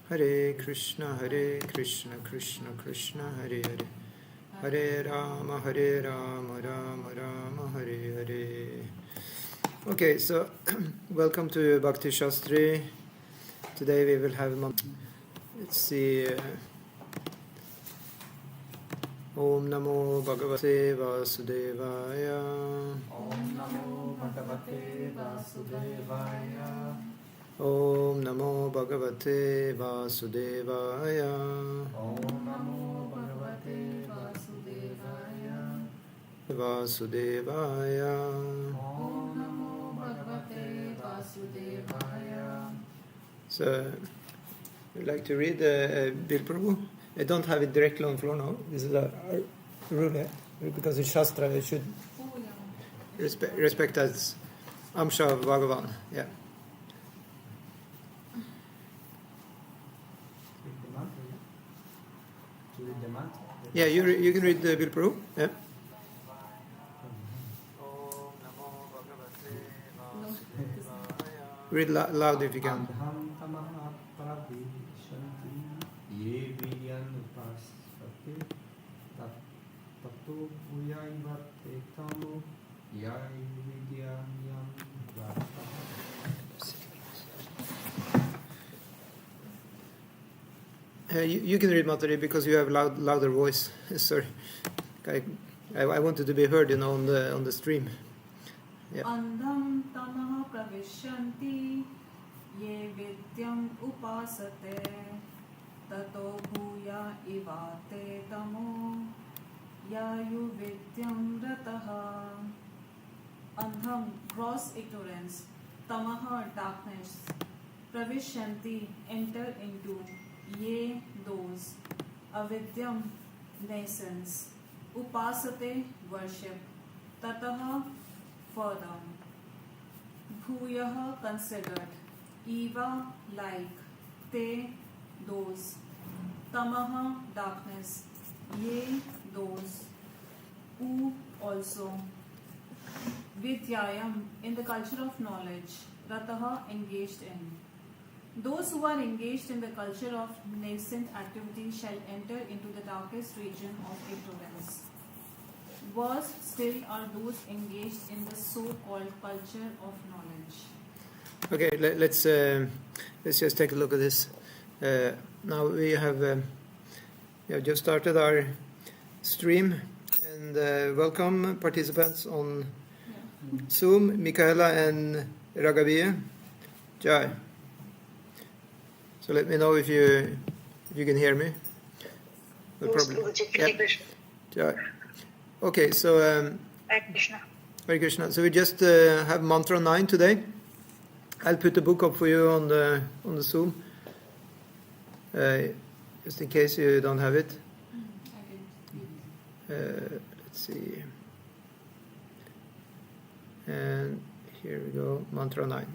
Hare Krishna, Krishna Krishna, Hare Hare. Hare Rama, Rama Rama, Hare Hare. Okay, so welcome to Bhakti Shastri. Today we will have, let's see, Om Namo Bhagavate Vasudevaya. Om Namo Bhagavate Vasudevaya. Om Namo Bhagavate Vasudevaya. Om Namo Bhagavate Vasudevaya. Vasudevaya. Om Namo Bhagavate Vasudevaya. So, would you like to read Bil Prabhu? I don't have it directly on the floor now. This is a rule, because it's Shastra. I should respect as Amsha of Bhagavan. Yeah. Yeah, you can read the Bil Prabhu. Yeah. Read loud if you can. You can read Matari because you have louder voice. Sorry, I wanted to be heard, on the stream. Yeah. Andham tamaha pravishyanti ye vidyam upasate tato bhuya ivate tamo yayu vidyam rataha. Andham, gross ignorance, tamaha, darkness, pravishyanti, enter into, ye, those, avidyam, nascence, upasate, worship, tataha, further, bhuyaha, considered, eva, like, te, those, tamaha, darkness, ye, those, u, also, vidyayam, in the culture of knowledge, rataha, engaged in. Those who are engaged in the culture of nascent activity shall enter into the darkest region of ignorance. Worse still are those engaged in the so-called culture of knowledge. Okay, let's just take a look at this. Now we have just started our stream, and welcome participants on Zoom, Michaela and Raghaviya. Jai. So let me know if you can hear me. No problem. Jai. Okay, so Hare Krishna. So we just have mantra 9 today. I'll put the book up for you on the Zoom, just in case you don't have it. Let's see. And here we go, mantra 9.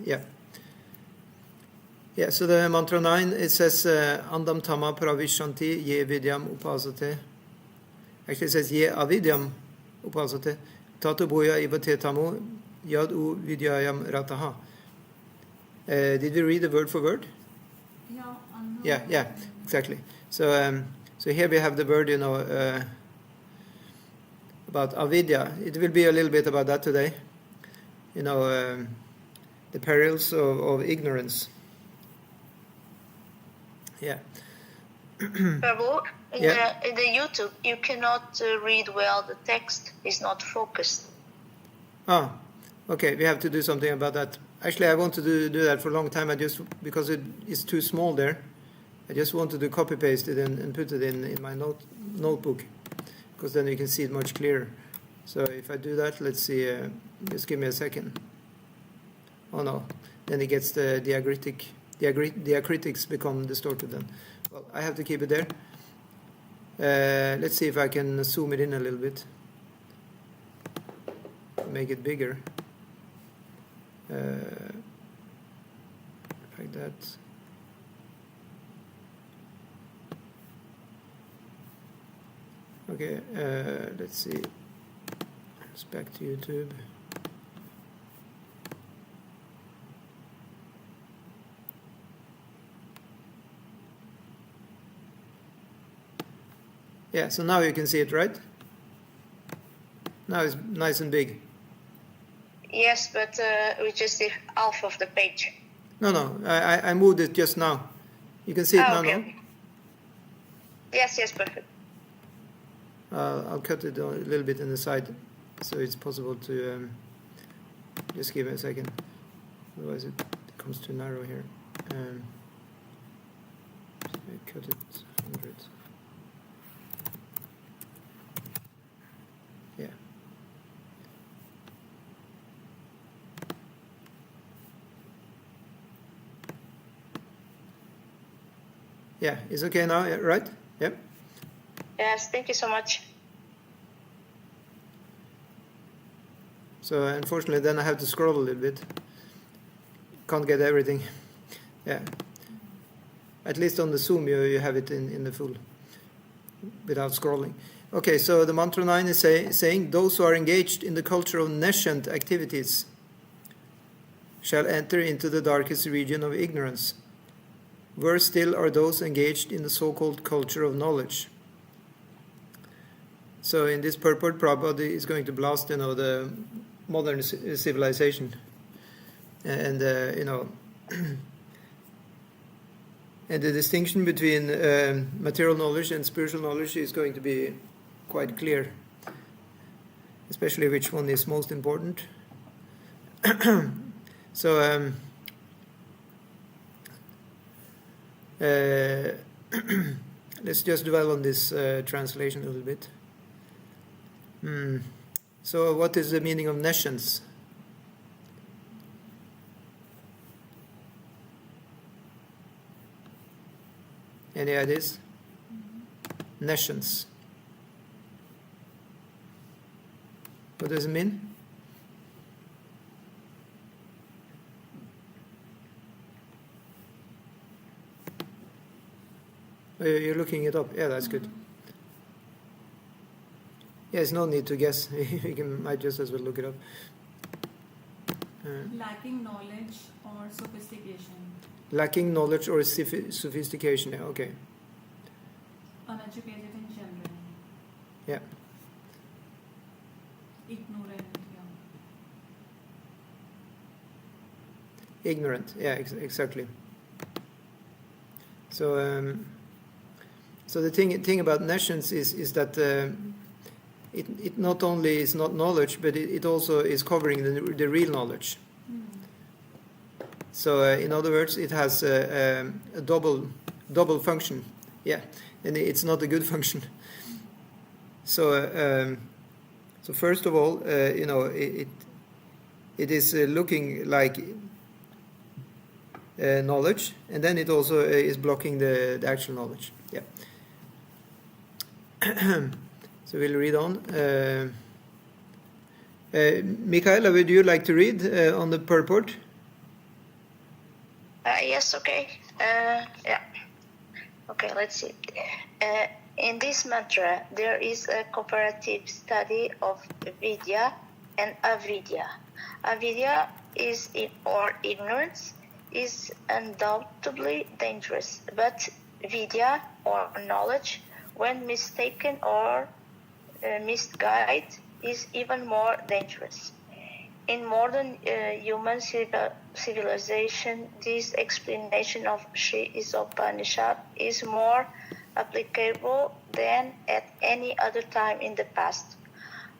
Yeah, so the mantra 9, it says, Andam tama pravishyanti ye vidyam upasate. Actually it says, ye avidyam upasate. Tatu bhuya ivate tamo yad u vidyayam rataha. Did we read the word for word? Yeah, exactly. So here we have the word, about avidya. It will be a little bit about that today. The perils of ignorance. Yeah. Prabhu, in the YouTube, you cannot read well. The text is not focused. Ah, okay. We have to do something about that. Actually, I wanted to do that for a long time. Because it is too small there, I just wanted to copy paste it and put it in my notebook, because then you can see it much clearer. So if I do that, let's see. Just give me a second. Oh no, then it gets the diacritics become distorted then. Well, I have to keep it there. Let's see if I can zoom it in a little bit. Make it bigger. Like that. Okay, let's see. It's back to YouTube. Yeah, so now you can see it, right? Now it's nice and big. Yes, but we just did half of the page. No, I moved it just now. You can see it now, okay. no? Yes, perfect. I'll cut it a little bit in the side, so it's possible to... just give me a second. Otherwise it becomes too narrow here. I cut it 100. Yeah. Yeah, it's okay now, right? Yep. Yes, thank you so much. So unfortunately then I have to scroll a little bit. Can't get everything. Yeah. At least on the Zoom you have it in the full without scrolling. Okay, so the mantra 9 is saying, those who are engaged in the culture of nescient activities shall enter into the darkest region of ignorance. Worse still are those engaged in the so-called culture of knowledge. So in this purport, Prabhupada is going to blast, the modern civilization, and and the distinction between material knowledge and spiritual knowledge is going to be quite clear, especially which one is most important. So let's just dwell on this translation a little bit. So what is the meaning of nescience? Any ideas? Nescience. What does it mean? Oh, you're looking it up. Yeah, that's good. Yes, no need to guess. You might just as well look it up. Lacking knowledge or sophistication. Lacking knowledge or sophistication. Yeah, okay. Uneducated in general. Yeah. Ignorant. Ignorant. Yeah, exactly. So, so the thing about nescience is that it not only is not knowledge, but it also is covering the real knowledge. So in other words, it has a double function. Yeah, and it's not a good function. So so first of all, it is looking like knowledge, and then it also is blocking the actual knowledge. Yeah. So we'll read on. Michaela, would you like to read on the purport? Yes, okay. Yeah. Okay, let's see. In this mantra, there is a comparative study of vidya and avidya. Avidya or ignorance is undoubtedly dangerous, but vidya or knowledge, when mistaken or misguided, is even more dangerous. In modern human civilization, this explanation of Śrī Īśopaniṣad is more applicable than at any other time in the past.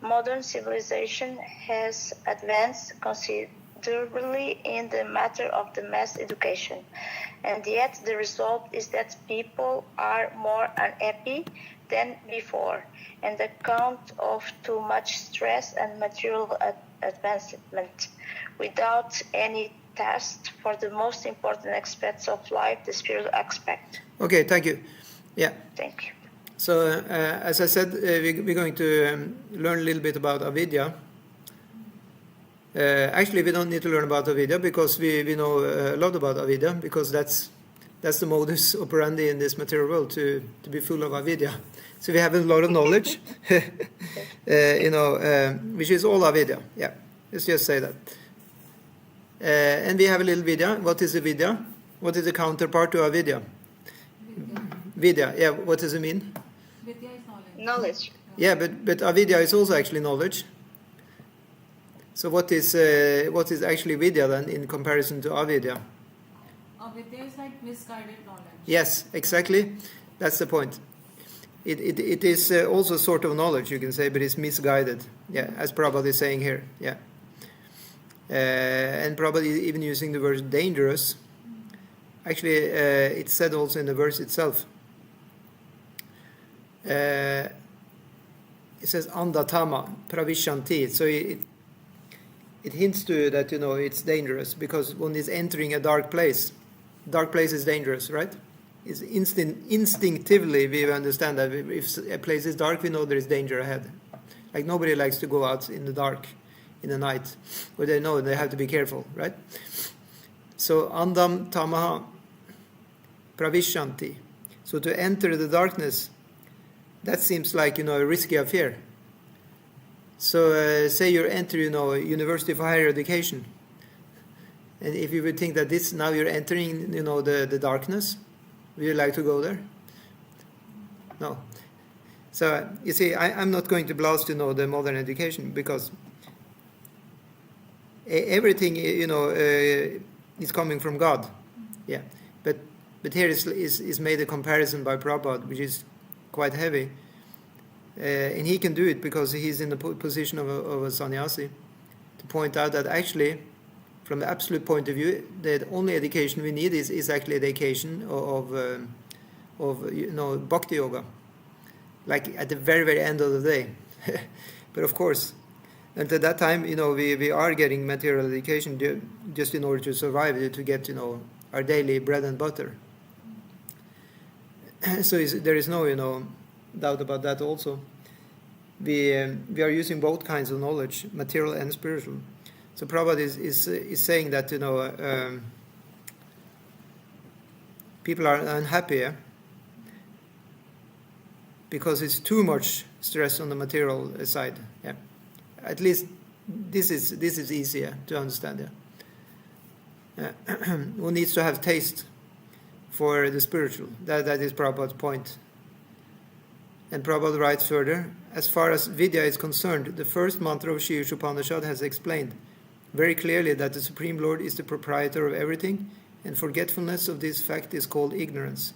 Modern civilization has advanced considerably in the matter of the mass education, and yet the result is that people are more unhappy than before, on account of too much stress and material advancement, without any task for the most important aspects of life, the spiritual aspect. Okay, thank you. Yeah. Thank you. So, as I said, we're going to learn a little bit about avidya. Actually, we don't need to learn about avidya because we know a lot about avidya, because that's the modus operandi in this material world, to be full of avidya. So we have a lot of knowledge, which is all avidya. Yeah, let's just say that. And we have a little vidya. What is a vidya? What is the counterpart to avidya? Vidya. Yeah, what does it mean? Vidya is knowledge. knowledge. Yeah, but avidya is also actually knowledge. So what is actually vidya then in comparison to avidya? Avidya is like misguided knowledge. Yes, exactly. That's the point. It is also sort of knowledge, you can say, but it's misguided. Yeah, as Prabhupada is saying here. Yeah. And probably even using the word dangerous. Actually, it's said also in the verse itself. It says andatama pravishanti. So it hints to you that it's dangerous because one is entering a dark place. Dark place is dangerous, right? It's instinctively we understand that if a place is dark, we know there is danger ahead. Like nobody likes to go out in the dark in the night, where they know they have to be careful, right? So andam tamaha pravishanti. So to enter the darkness, that seems like a risky affair. So say you enter a university for higher education, and if you would think that this now you're entering the darkness, would you like to go there? No. So you see, I'm not going to blast the modern education because everything is coming from God. Yeah, but here is made a comparison by Prabhupada, which is quite heavy, and he can do it because he's in the position of a sannyasi, to point out that actually, from the absolute point of view, the only education we need is actually education of bhakti yoga, like at the very, very end of the day. But of course, until that time, we are getting material education just in order to survive, to get our daily bread and butter. So there is no doubt about that. Also, we are using both kinds of knowledge, material and spiritual. So Prabhupada is saying that people are unhappy because it's too much stress on the material side. Yeah, at least this is easier to understand. Yeah, one needs to have taste for the spiritual. That is Prabhupada's point. And Prabhupada writes further, as far as Vidya is concerned, the first mantra of Śrī Īśopaniṣad has explained very clearly that the Supreme Lord is the proprietor of everything, and forgetfulness of this fact is called ignorance.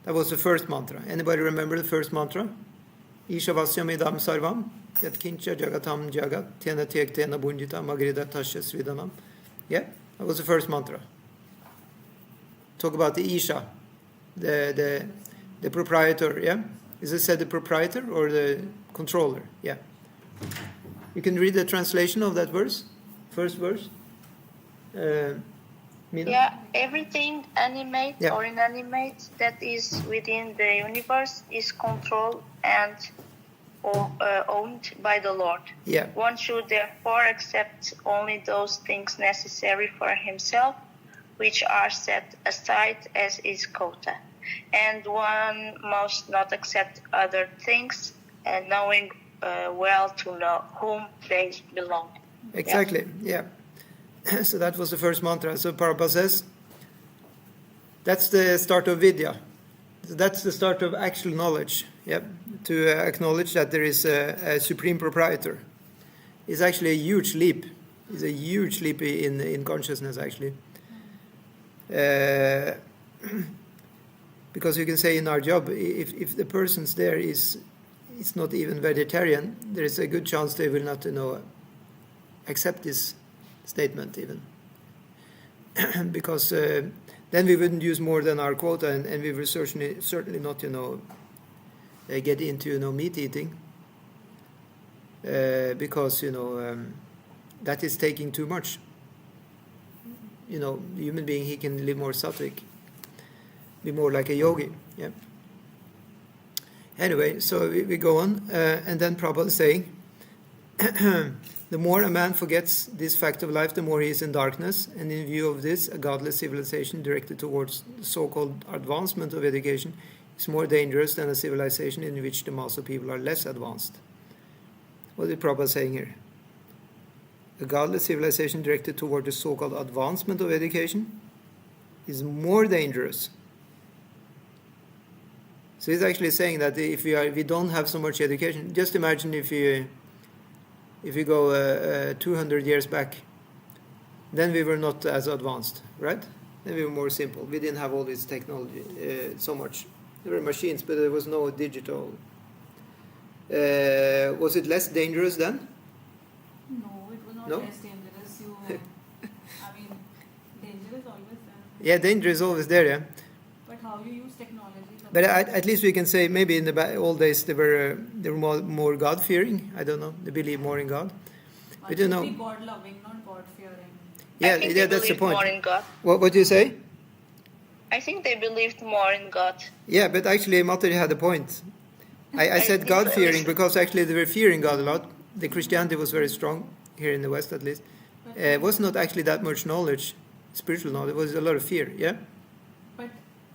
That was the first mantra. Anybody remember the first mantra? Ishavasyam idam sarvam, yat kincha jagatam jagat, tena tek tena bunjita magrida tasya svidanam. Yeah, that was the first mantra. Talk about the Isha, the proprietor, yeah? Is it said the proprietor or the controller? Yeah. You can read the translation of that verse, first verse. Yeah, everything animate or inanimate that is within the universe is controlled and owned by the Lord. Yeah. One should therefore accept only those things necessary for himself, which are set aside as his quota. And one must not accept other things, knowing well to know whom they belong. Exactly, yeah. So that was the first mantra. So Prabhupada says, that's the start of Vidya. That's the start of actual knowledge, yeah? To acknowledge that there is a supreme proprietor. It's actually a huge leap. It's a huge leap in consciousness, actually. Because you can say in our job, if the person's there is not even vegetarian, there is a good chance they will not accept this statement even. Because then we wouldn't use more than our quota, and we will certainly not get into meat eating, because that is taking too much. The human being, he can live more sattvic, be more like a yogi. Yeah. Anyway, so we go on, and then Prabhupada is saying, the more a man forgets this fact of life, the more he is in darkness, and in view of this, a godless civilization directed towards the so-called advancement of education is more dangerous than a civilization in which the mass of people are less advanced. What is Prabhupada saying here? A godless civilization directed toward the so-called advancement of education is more dangerous So he's actually saying that if we don't have so much education, just imagine if you go 200 years back, then we were not as advanced, right? Then we were more simple. We didn't have all this technology so much. There were machines, but there was no digital. Was it less dangerous then? No, it was not No? less dangerous. I mean, danger is always there. Yeah, danger is always there, yeah. But how you use technology. But at least we can say maybe in the old days they were more God-fearing. I don't know. They believe more in God. But you know. be God-loving, not God-fearing. Yeah, I think yeah, they that's the believed more point. in God. What do you say? I think they believed more in God. Yeah, but actually Matari had a point. I said think God-fearing so. because actually they were fearing God a lot. The Christianity was very strong, here in the West at least. It was not actually that much knowledge, spiritual knowledge. It was a lot of fear, yeah? But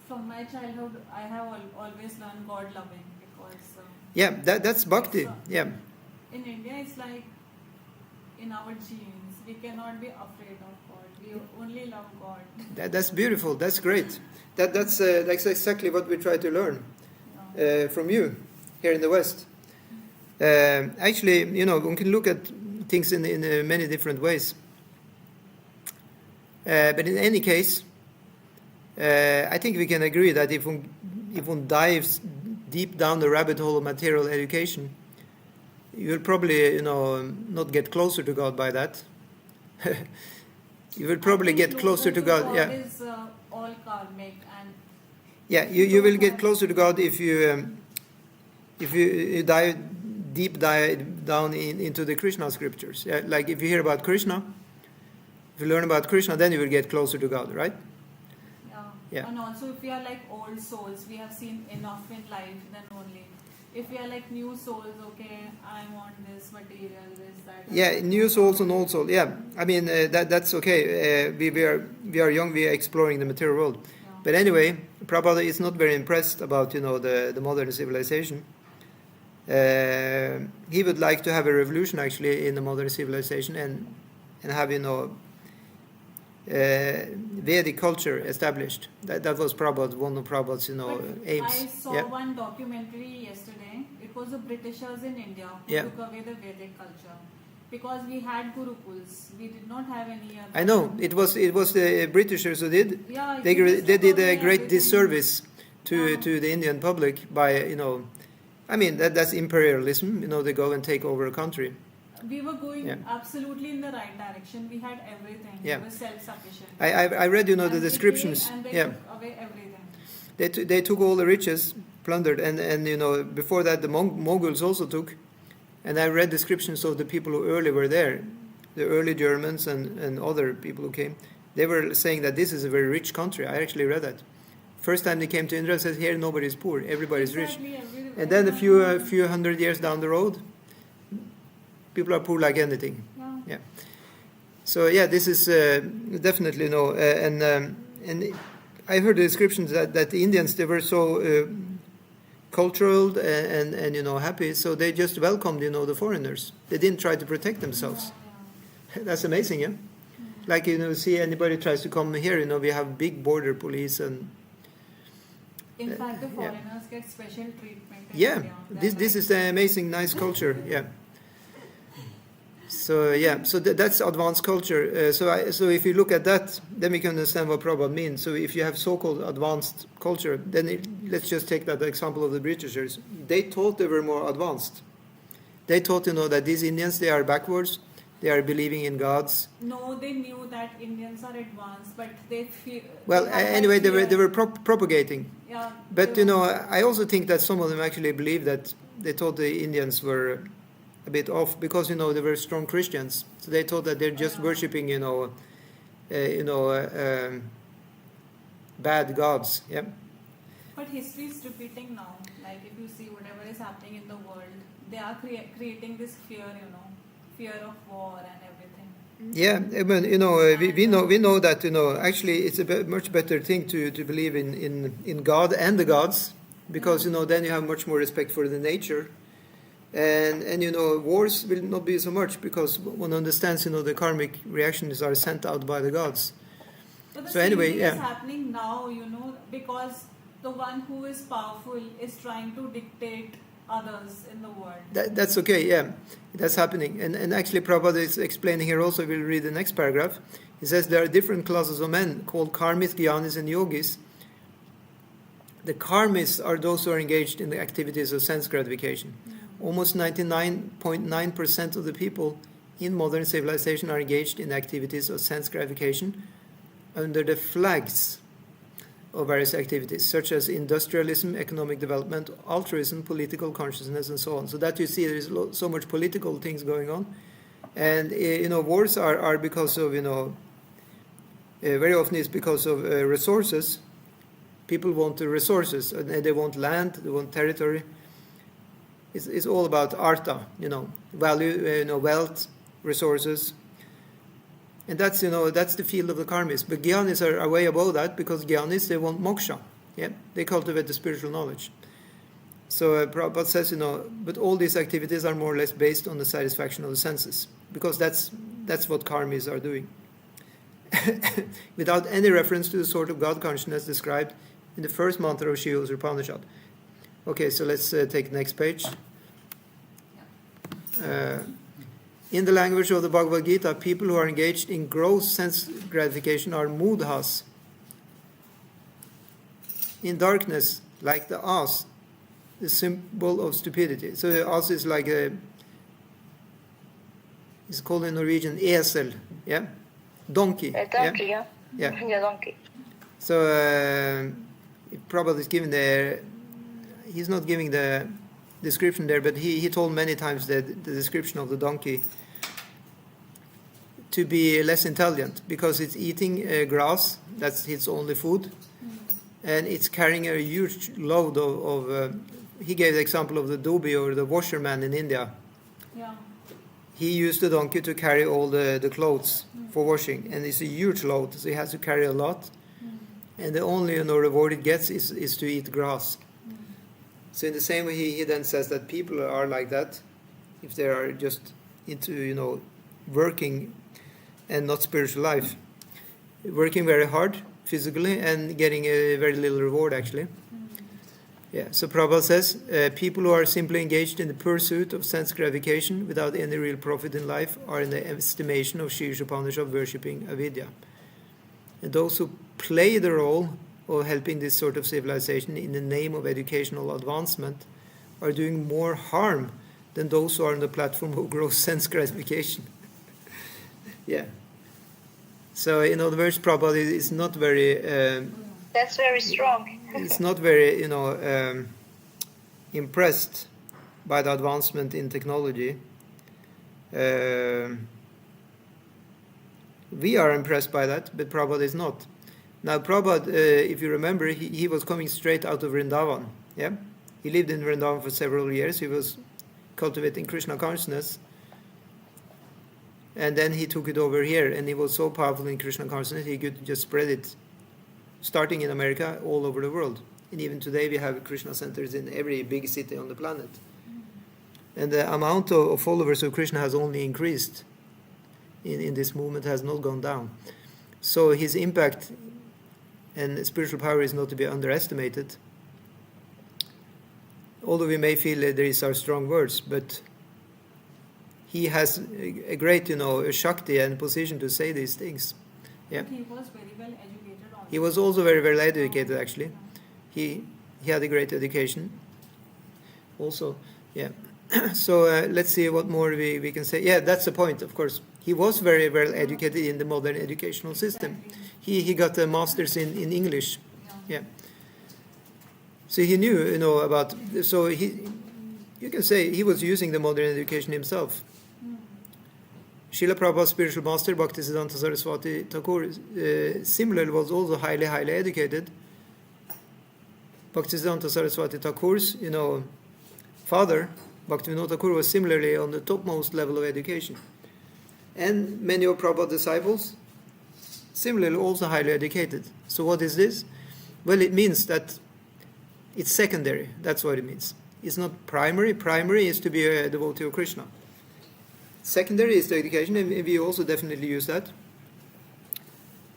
from my childhood, I have always learned God-loving because Yeah, that's bhakti, Yes, sir. yeah. in India it's like in our genes. We cannot be afraid of God. We only love God. That's beautiful, that's great. That's exactly what we try to learn from you here in the West. Actually, one can look at things in many different ways. But in any case, I think we can agree that if one dives deep down the rabbit hole of material education, you will probably, not get closer to God by that. You will probably I think get closer to God. God Yeah, is all karmic and yeah. You will get closer to God if you dive down into the Krishna scriptures. Yeah, like if you hear about Krishna, if you learn about Krishna, then you will get closer to God, right? Yeah. And also if we are like old souls, we have seen enough in life, then only. If we are like new souls, okay, I want this material, this, that. Yeah, new souls and old souls. Yeah, I mean that's okay. We are young. We are exploring the material world. Yeah. But anyway, Prabhupada is not very impressed about the modern civilization. He would like to have a revolution actually in the modern civilization and have Vedic culture established. That was Prabhupada, one of Prabhupada's aims. I saw Yeah. one documentary yesterday. It was the Britishers in India who Yeah. took away the Vedic culture because we had gurukuls. We did not have any other. I know it was the Britishers who did. Yeah, They just did took a away great everything. disservice to Yeah. the Indian public by I mean that's imperialism. They go and take over a country. We were going Yeah. absolutely in the right direction. We had everything. Yeah. We were self-sufficient. I read the And they descriptions. came and they Yeah, took away everything. they took all the riches, plundered, and before that the Mongols also took. And I read descriptions of the people who early were there, the early Germans and other people who came. They were saying that this is a very rich country. I actually read that. First time they came to India, says here nobody's poor, everybody's rich. Exactly, And then a few hundred years down the road, people are poor like anything. Yeah. Yeah. So yeah, this is definitely and I heard the descriptions that the Indians, they were so cultural and happy, so they just welcomed the foreigners. They didn't try to protect themselves. That's amazing, yeah. Like see anybody tries to come here, we have big border police and. In fact, the yeah. foreigners get special treatment. in Yeah, India. this is the amazing, nice culture. Yeah. So that's advanced culture. So if you look at that, then we can understand what Prabhupada means. So if you have so-called advanced culture, then let's just take that example of the Britishers. They thought they were more advanced. They thought that these Indians, they are backwards. They are believing in gods. No, they knew that Indians are advanced, but they feel. Well, anyway, they were propagating. Yeah. But they were- I also think that some of them actually believed that they thought the Indians were a bit off because they were strong Christians, so they thought that they're just worshiping bad gods. Yeah. But history is repeating now. Like if you see whatever is happening in the world, they are creating this fear, fear of war and everything. Yeah, I mean, we know that actually it's a much better thing to believe in God and the gods, because then you have much more respect for the nature, and wars will not be so much because one understands the karmic reactions are sent out by the gods. So the So same anyway, thing yeah. is happening now, because the one who is powerful is trying to dictate others in the world. That's okay, yeah. That's happening. And actually Prabhupada is explaining here also, we'll read the next paragraph. He says there are different classes of men called karmis, gyanis, and yogis. The karmis are those who are engaged in the activities of sense gratification. Almost 99.9% of the people in modern civilization are engaged in activities of sense gratification under the flags of various activities, such as industrialism, economic development, altruism, political consciousness, and so on. So that you see there is so much political things going on. And, wars are because of, very often it's because of resources. People want the resources, and they want land, they want territory. It's all about artha, value, wealth, resources. And that's the field of the karmis. But gyanis are way above that, because gyanis, they want moksha. Yeah, they cultivate the spiritual knowledge. So Prabhupada says, but all these activities are more or less based on the satisfaction of the senses, because that's what karmis are doing. Without any reference to the sort of God consciousness described in the first mantra of Śrī Īśopaniṣad. Okay, so let's take the next page. In the language of the Bhagavad Gita, people who are engaged in gross sense gratification are mudhas. In darkness, like the ass, the symbol of stupidity. So the ass is like it's called in Norwegian esel, yeah? Donkey. A donkey, yeah? Yeah. Yeah, donkey. So Prabhupada is giving he's not giving the description there, but he told many times that the description of the donkey to be less intelligent, because it's eating grass, that's its only food, and it's carrying a huge load of he gave the example of the dhobi, or the washerman in India. Yeah. He used the donkey to carry all the clothes for washing, and it's a huge load, so he has to carry a lot, and the only reward it gets is to eat grass. So in the same way, he then says that people are like that, if they are just into working and not spiritual life, working very hard physically and getting a very little reward actually. Yeah. So Prabhupada says people who are simply engaged in the pursuit of sense gratification without any real profit in life are in the estimation of Śrī Īśopaniṣad worshipping avidya. And those who play the role of helping this sort of civilization in the name of educational advancement are doing more harm than those who are on the platform of gross sense gratification. Yeah. So in other words, Prabhupada is not very... That's very strong. It's not very, impressed by the advancement in technology. We are impressed by that, but Prabhupada is not. Now, Prabhupada, if you remember, he was coming straight out of Vrindavan. Yeah, he lived in Vrindavan for several years. He was cultivating Krishna consciousness, and then he took it over here. And he was so powerful in Krishna consciousness, he could just spread it, starting in America, all over the world. And even today, we have Krishna centers in every big city on the planet. And the amount of followers of Krishna has only increased. In this movement, has not gone down. So his impact and spiritual power is not to be underestimated. Although we may feel that these are strong words, but he has a great, a Shakti and position to say these things. Yeah. But he was very well educated also. He was also very well educated, actually. He had a great education also. Yeah. So let's see what more we can say. Yeah, that's the point, of course. He was very well educated in the modern educational system. He got a master's in English. Yeah. So he knew, about... So you can say he was using the modern education himself. Srila Prabhupada's spiritual master, Bhaktisiddhanta Saraswati Thakur, similarly was also highly educated. Bhaktisiddhanta Saraswati Thakur's, father, Bhaktivinoda Thakur, was similarly on the topmost level of education. And many of Prabhupada's disciples, similarly also highly educated. So what is this? Well, it means that it's secondary. That's what it means. It's not primary. Primary is to be a devotee of Krishna. Secondary is the education, and we also definitely use that.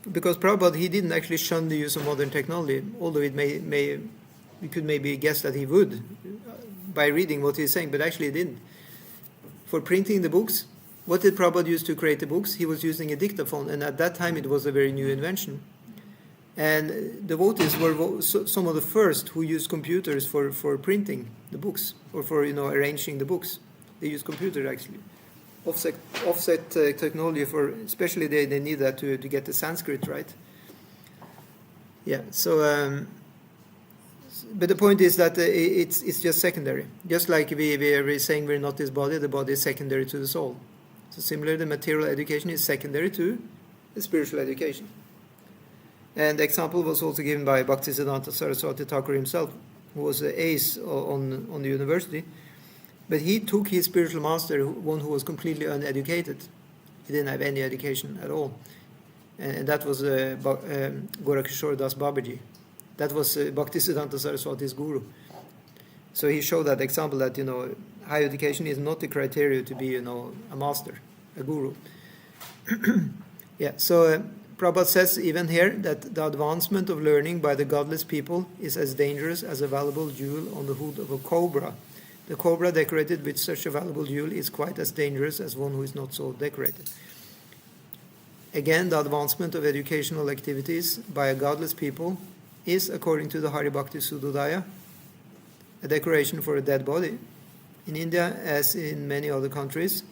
Because Prabhupada, he didn't actually shun the use of modern technology, although it may We could maybe guess that he would by reading what he's saying, but actually he didn't. For printing the books, what did Prabhupada use to create the books? He was using a dictaphone, and at that time it was a very new invention. And devotees were some of the first who used computers for printing the books, or for arranging the books. They used computers actually. Offset technology for, especially they need that to get the Sanskrit right. Yeah, so but the point is that it's just secondary. Just like we are saying we're not this body, the body is secondary to the soul. So similarly, the material education is secondary to the spiritual education. And the example was also given by Bhaktisiddhanta Saraswati Thakur himself, who was an ace on the university. But he took his spiritual master, one who was completely uneducated. He didn't have any education at all. And that was Gorakishore Das Babaji. That was Bhaktisiddhanta Saraswati's guru. So he showed that example that, high education is not the criteria to be, a master, a guru. Yeah, so Prabhupada says even here that the advancement of learning by the godless people is as dangerous as a valuable jewel on the hood of a cobra. The cobra decorated with such a valuable jewel is quite as dangerous as one who is not so decorated. Again, the advancement of educational activities by a godless people is, according to the Hari Bhakti Sudodaya, a decoration for a dead body. In India, as in many other countries,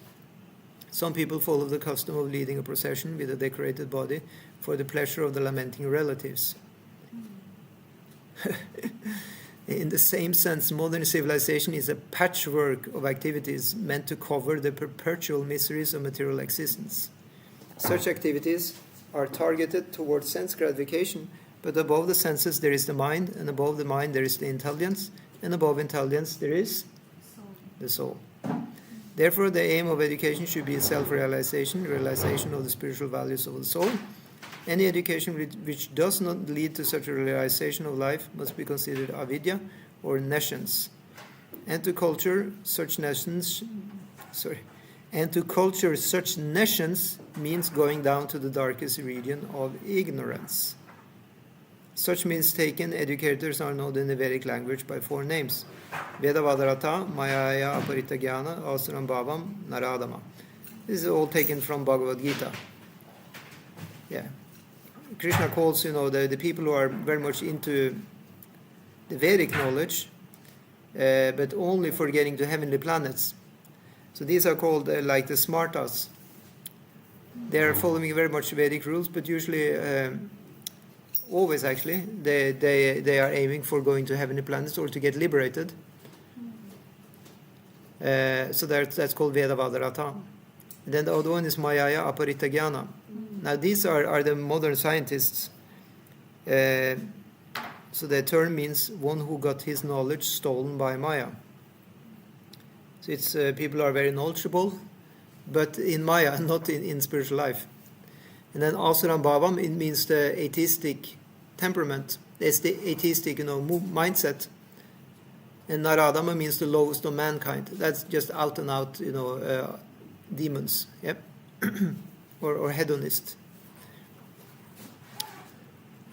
some people follow the custom of leading a procession with a decorated body for the pleasure of the lamenting relatives. In the same sense, modern civilization is a patchwork of activities meant to cover the perpetual miseries of material existence. Such activities are targeted towards sense gratification, but above the senses there is the mind, and above the mind there is the intelligence, and above intelligence there is the soul. Therefore, the aim of education should be self-realization, realization of the spiritual values of the soul. Any education which does not lead to such a realization of life must be considered avidya or nescience. And to culture such nescience means going down to the darkest region of ignorance. Such means taken educators are known in the Vedic language by 4 names: Vedavadarata, Mayaya, Aparitagyana, Asuram Bhavam, Naradama. This is all taken from Bhagavad Gita. Yeah. Krishna calls, the people who are very much into the Vedic knowledge, but only for getting to heavenly planets. So these are called like the smartas. They are following very much Vedic rules, but usually, always actually, they are aiming for going to heavenly planets or to get liberated. So that's called Vedavadarata. And then the other one is Mayaya Aparitagyana. Now these are the modern scientists. So the term means one who got his knowledge stolen by Maya. So it's people are very knowledgeable, but in Maya, not in spiritual life. And then Asuram Bhavam, it means the atheistic temperament. It's the atheistic, mindset. And Naradama means the lowest of mankind. That's just out and out, demons. Yep. or hedonist.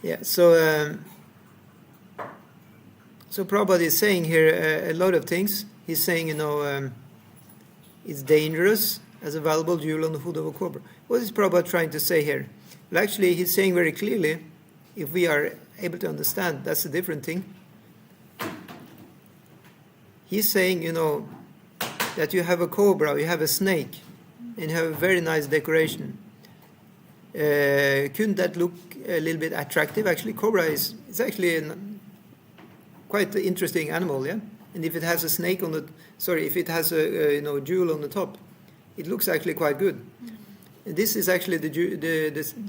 Yeah. So Prabhupada is saying here a lot of things. He's saying, it's dangerous as a valuable jewel on the hood of a cobra. What is Prabhupada trying to say here? Well, actually, he's saying very clearly, if we are able to understand, that's a different thing. He's saying, that you have a cobra, you have a snake, and you have a very nice decoration. Couldn't that look a little bit attractive? Actually, cobra is actually quite an interesting animal, yeah? And if it has a snake if it has a jewel on the top, it looks actually quite good. And this is actually the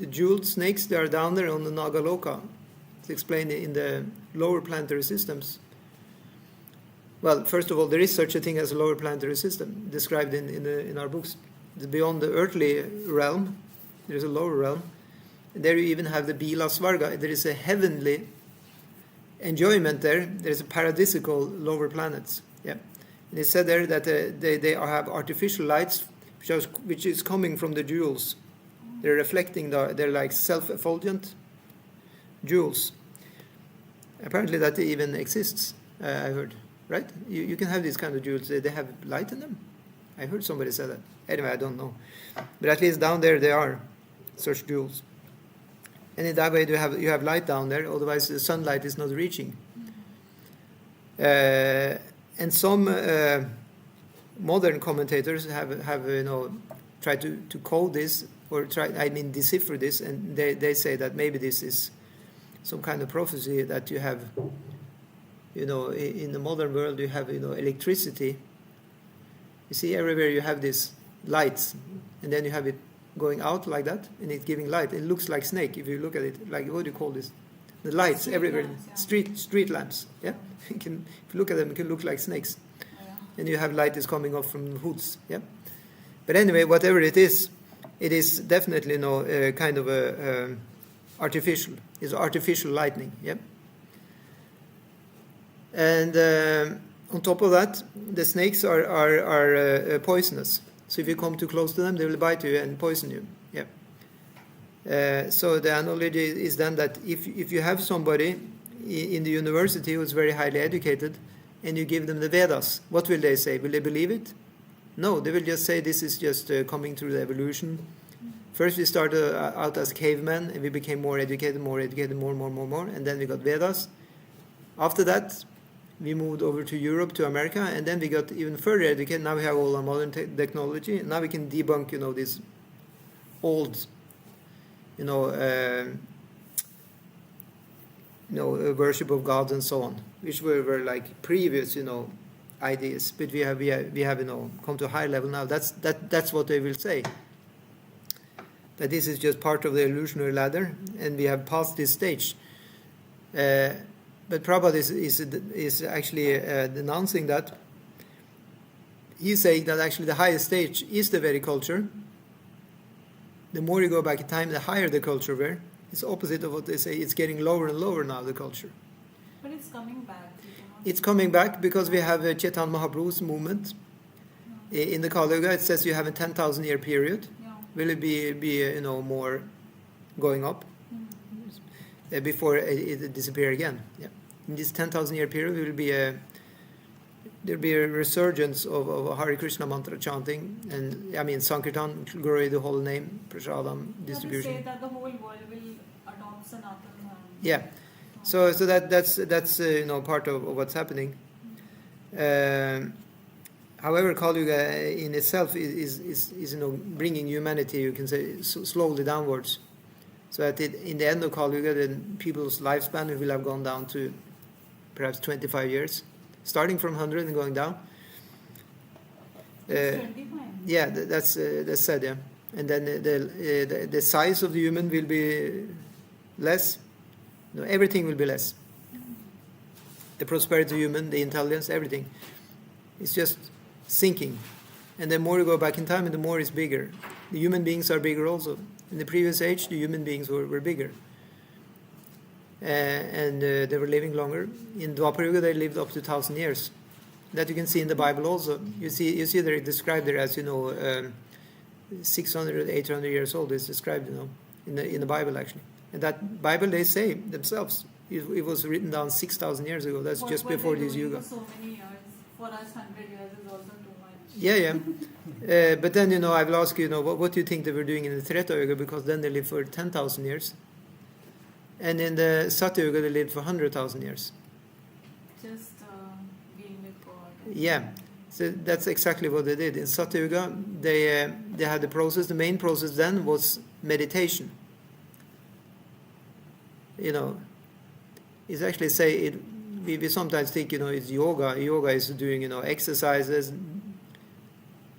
jeweled snakes. They are down there on the Nagaloka. It's explained in the lower planetary systems. Well, first of all, there is such a thing as a lower planetary system described in our books. It's beyond the earthly realm. There is a lower realm. And there you even have the Bila Svarga. There is a heavenly enjoyment there. There is a paradisical lower planets. Yeah. And it said there that they have artificial lights which is coming from the jewels. They're reflecting, they're like self-effulgent jewels. Apparently that even exists, I heard, right? You can have these kind of jewels, they have light in them. I heard somebody say that. Anyway, I don't know. But at least down there are such jewels. And in that way you have light down there, otherwise the sunlight is not reaching. And some modern commentators have tried to code this, or decipher this, and they say that maybe this is some kind of prophecy that you have, in the modern world you have, electricity. You see, everywhere you have these lights, and then you have it going out like that, and it's giving light. It looks like snake if you look at it. Like, what do you call this? The lights Street everywhere. lamps, yeah. Street lamps. Yeah, if you look at them, it can look like snakes. And you have light is coming off from hoods. Yeah. But anyway, whatever it is definitely kind of a artificial. It's artificial lightning. Yeah. And on top of that, the snakes are poisonous. So if you come too close to them, they will bite you and poison you. Yeah. So the analogy is then that if you have somebody in the university who is very highly educated, and you give them the Vedas, what will they say? Will they believe it? No, they will just say this is just coming through the evolution. First we started out as cavemen, and we became more educated, more, and then we got Vedas. After that, we moved over to Europe, to America, and then we got even further educated. Now we have all our modern technology, and now we can debunk, this old, worship of gods and so on, which were like previous, ideas. But we have come to a high level now. That's what they will say. That this is just part of the evolutionary ladder, and we have passed this stage. But Prabhupada is actually denouncing that. He's saying that actually the highest stage is the very culture. The more you go back in time, the higher the culture were. It's opposite of what they say. It's getting lower and lower now, the culture. But it's coming back. It's coming back because we have a Chaitanya Mahaprabhu's movement. In the Kali Yuga, it says you have a 10,000-year period. Yeah. Will it be more going up before it disappear again? Yeah. In this 10,000-year period, there'll be a resurgence of Hare Krishna mantra chanting, and Sankirtan, glory the whole name, prasadam distribution. They say that the whole world will adopt Sanatana. Yeah. So that's part of what's happening. However, Kali Yuga in itself is bringing humanity, you can say, slowly downwards. So in the end of Kali Yuga, then people's lifespan will have gone down to perhaps 25 years, starting from 100 and going down. 25. Yeah, that's said. Yeah, and then the size of the human will be less. Everything will be less. The prosperity of human, the intelligence, everything. It's just sinking. And the more you go back in time, and the more it's bigger. The human beings are bigger also. In the previous age, the human beings were bigger. And they were living longer. In Dwapara Yuga, they lived up to 1,000 years. That you can see in the Bible also. You see they're described there as 600, 800 years old. It's described in the Bible actually. And that Bible, they say themselves, it was written down 6,000 years ago. That's just before this Yuga. For so many years, for us 100 years is also too much. Yeah. But then I will ask you, what do you think they were doing in the Treta Yuga? Because then they lived for 10,000 years. And in the Satya Yuga, they lived for 100,000 years. Just being with God. Yeah, so that's exactly what they did. In Satya Yuga, they had the process. The main process then was meditation. It's actually we sometimes think it's yoga. Yoga is doing exercises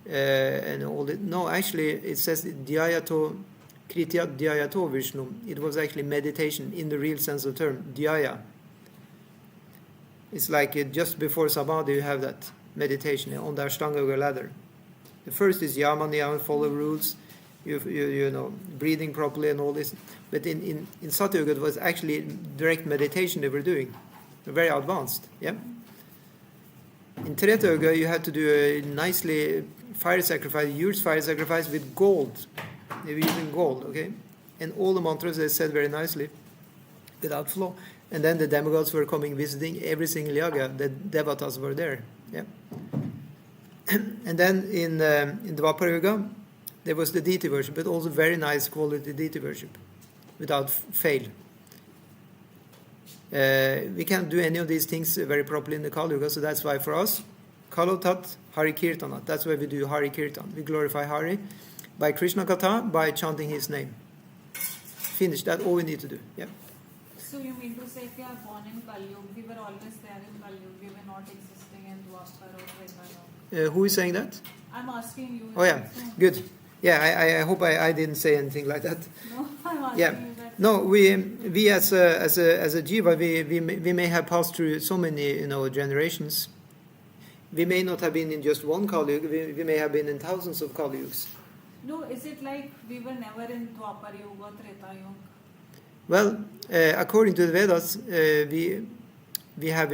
and all that. No, actually it says dhyayato kritya dhyayato Vishnu. It was actually meditation in the real sense of the term, dhyaya. It's like just before samadhi you have that meditation on the Ashtanga Yoga ladder. The first is yama niyama, follow rules, you breathing properly and all this. But in Satya Yuga it was actually direct meditation they were doing. Very advanced, yeah. In Treta Yuga you had to do a nicely fire sacrifice, huge fire sacrifice with gold. They were using gold, okay? And all the mantras they said very nicely. without flaw. And then the demigods were coming visiting every single yaga. The devatas were there. Yeah. And then in Dwapara Yuga, there was the deity worship, but also very nice quality deity worship, without fail. We can't do any of these things very properly in the Kali Yuga, so that's why for us, Kalotat Hari Kirtanat, that's why we do Hari Kirtan. We glorify Hari by Krishna Katha, by chanting his name. Finish, that's all we need to do. Yeah. So you mean to say if we are born in Kali Yuga, we were always there in Kali Yuga, we were not existing in Dwapara or Treta Yuga? Who is saying that? I'm asking you. Oh yeah, good. Yeah, I hope I didn't say anything like that. No, I'm asking Yeah. you that. No, we as a jiva, we may have passed through so many generations. We may not have been in just one Kali Yuga. We may have been in thousands of Kali Yugas. No, is it like we were never in Dwapara Yuga, Treta Yuga? Well, according to the Vedas, we have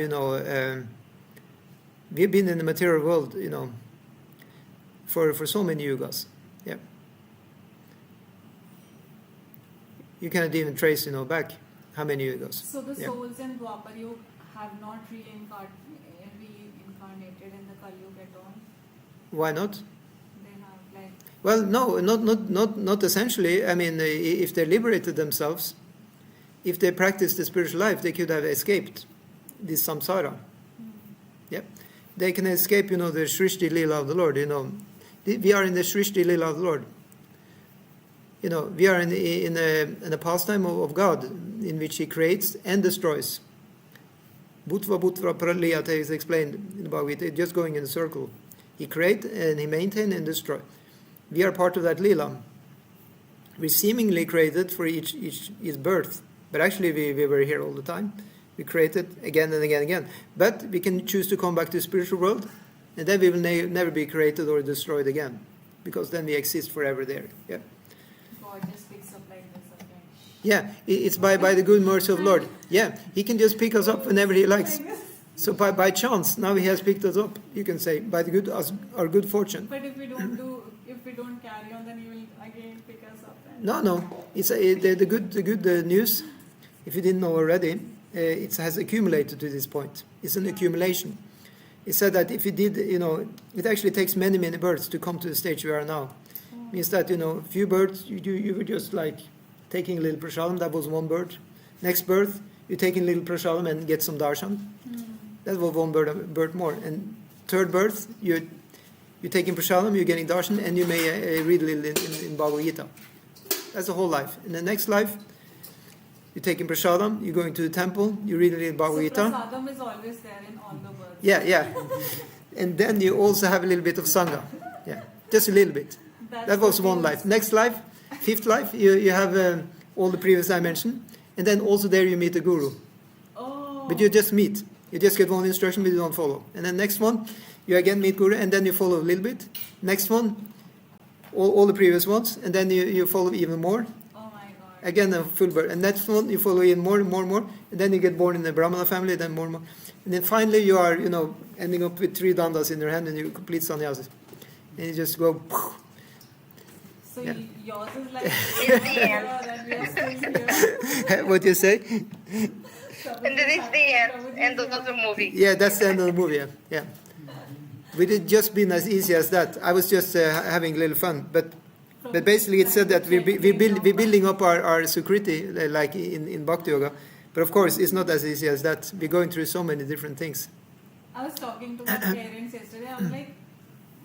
we've been in the material world for so many yugas. Yeah. You cannot even trace back how many yugas. So the Yeah. souls in Dwapara Yuga have not reincarnated in the Kali Yuga at all? Why not? They have like... Well, no, not essentially. I mean, if they liberated themselves, if they practiced the spiritual life, they could have escaped this samsara. Yep. They can escape, the Srishti Lila of the Lord, We are in the Srishti Lila of the Lord. We are in a pastime of God, in which He creates and destroys. Bhutva Praliyate is explained in the Bhagavad Gita, just going in a circle. He creates and He maintains and destroys. We are part of that Lila. We seemingly created for each birth, but actually we were here all the time. We created again and again and again. But we can choose to come back to the spiritual world, and then we will never be created or destroyed again, because then we exist forever there. Yeah. God just picks up like this, okay? Yeah, it's by the good mercy of the Lord. Yeah, He can just pick us up whenever He likes. So by chance, now He has picked us up, you can say, by our good fortune. But if we don't carry on, then He will again pick us up. No. It's the good news. If you didn't know already, it has accumulated to this point. It's an accumulation. It said that if you did, it actually takes many births to come to the stage we are now. Means that few births you were just like taking a little prasadam. That was one birth. Next birth you taking a little prasadam and get some darshan. That was one birth more. And third birth you're taking prasadam, you're getting darshan, and you may read a little in Bhagavad Gita. That's the whole life. In the next life, you're taking prasadam, you're going to the temple, you read a little Bhagavad Gita. So prasadam is always there in all the births. Yeah. And then you also have a little bit of sangha. Yeah, just a little bit. That was one life. Next life, fifth life, you have all the previous I mentioned, and then also there you meet the guru. Oh. But you just meet. You just get one instruction, but you don't follow. And then next one, you again meet guru, and then you follow a little bit. Next one, all the previous ones, and then you follow even more. Oh my God. Again a full birth. And next one, you follow even more, and then you get born in the Brahmana family, then more. And then finally you are, ending up with 3 dandas in your hand, and you complete sannyasis. And you just go... So Yeah. yours is like It's the end. and we are still here. What do you say? And then it's the end of the movie. Yeah, that's the end of the movie. Yeah. Would it just been as easy as that? I was just having a little fun, but basically it said that we're building up our sukriti like in Bhakti Yoga, but of course it's not as easy as that. We're going through so many different things. I was talking to my parents yesterday. I was like,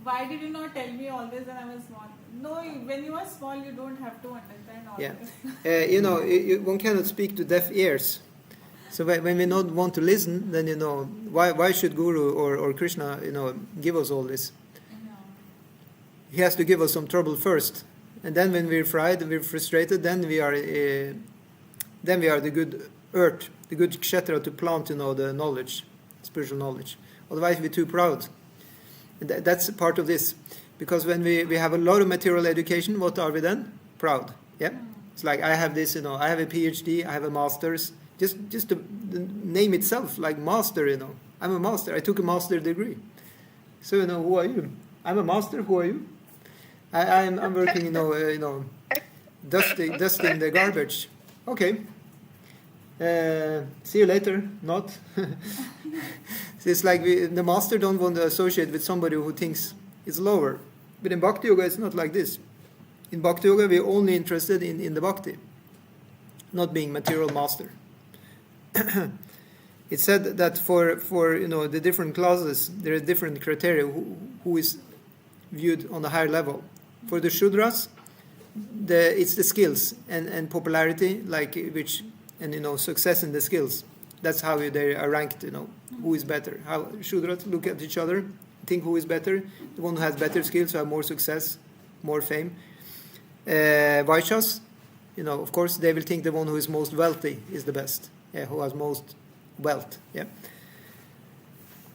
why did you not tell me all this when I was small? No, when you are small, you don't have to understand all this. One cannot speak to deaf ears. So when we don't want to listen, then why should Guru or Krishna give us all this? He has to give us some trouble first, and then when we're fried and we're frustrated, then we are the good earth, the good kshetra to plant the knowledge, spiritual knowledge. Otherwise we're too proud. And that's part of this, because when we have a lot of material education, what are we then? Proud. Yeah. It's like I have this, I have a PhD, I have a master's. Just the name itself, like master, I'm a master. I took a master degree. So who are you? I'm a master. Who are you? I'm working, dusting the garbage. Okay. See you later. Not. It's like the master don't want to associate with somebody who thinks it's lower. But in Bhakti Yoga, it's not like this. In Bhakti Yoga, we're only interested in the Bhakti, not being material master. It's said that for the different classes, there are different criteria who is viewed on a higher level. For the Shudras, it's the skills and popularity, and success in the skills. That's how they are ranked. Who is better? How Shudras look at each other, think who is better. The one who has better skills, who have more success, more fame. Vaishyas, of course, they will think the one who is most wealthy is the best. Who has most wealth.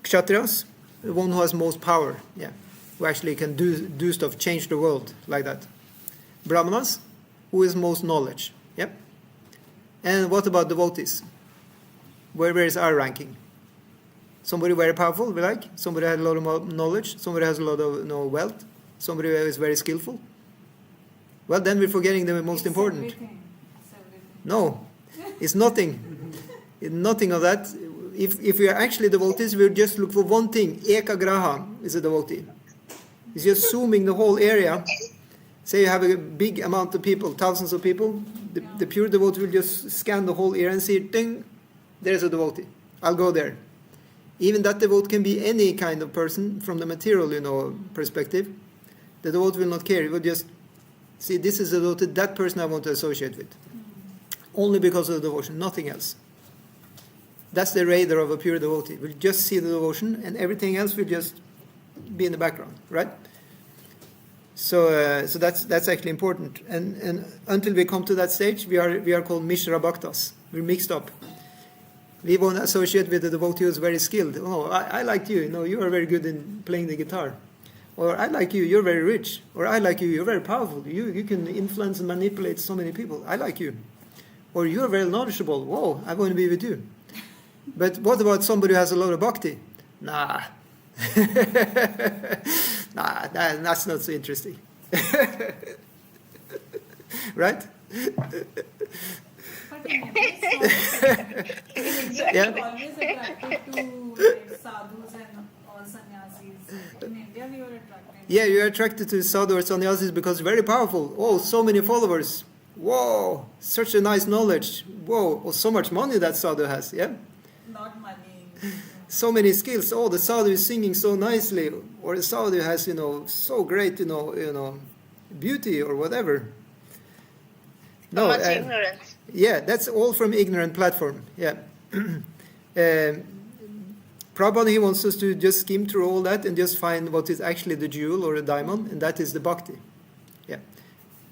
Kshatriyas, the one who has most power. Who actually can do stuff, change the world like that. Brahmanas, who is most knowledge. And what about devotees? Where is our ranking? Somebody very powerful, we like. Somebody has a lot of knowledge. Somebody has a lot of wealth. Somebody who is very skillful. Well, then we're forgetting the most important. Everything. No, it's nothing. It's nothing of that. If we are actually devotees, we'll just look for one thing. Ekagraha is a devotee. It's just zooming the whole area. Say you have a big amount of people, thousands of people. The pure devotee will just scan the whole area and see, ding, there's a devotee. I'll go there. Even that devotee can be any kind of person from the material, perspective. The devotee will not care. He will just see, this is a devotee, that person I want to associate with. Only because of the devotion, nothing else. That's the radar of a pure devotee. We'll just see the devotion, and everything else will just be in the background, right? So that's actually important. And until we come to that stage, we are called Mishra Bhaktas. We're mixed up. We want to associate with the devotee who is very skilled. Oh, I like you. You are very good in playing the guitar. Or I like you. You're very rich. Or I like you. You're very powerful. You can influence and manipulate so many people. I like you. Or you're very knowledgeable. Whoa, I want to be with you. But what about somebody who has a lot of bhakti? Nah. Nah, that's not so interesting. Right? But in India, we always attracted to sadhus and all sannyasis. In India, we were attracted. Yeah, you're attracted to sadhu or sannyasis because it's very powerful. Oh, so many followers. Whoa, such a nice knowledge. Whoa, oh, so much money that sadhu has. Not money. So many skills. Oh, the sadhu is singing so nicely, or the sadhu has, so great, beauty or whatever. So much ignorance. Yeah, that's all from ignorant platform. Yeah. Prabhupada, he wants us to just skim through all that and just find what is actually the jewel or the diamond, and that is the bhakti. Yeah.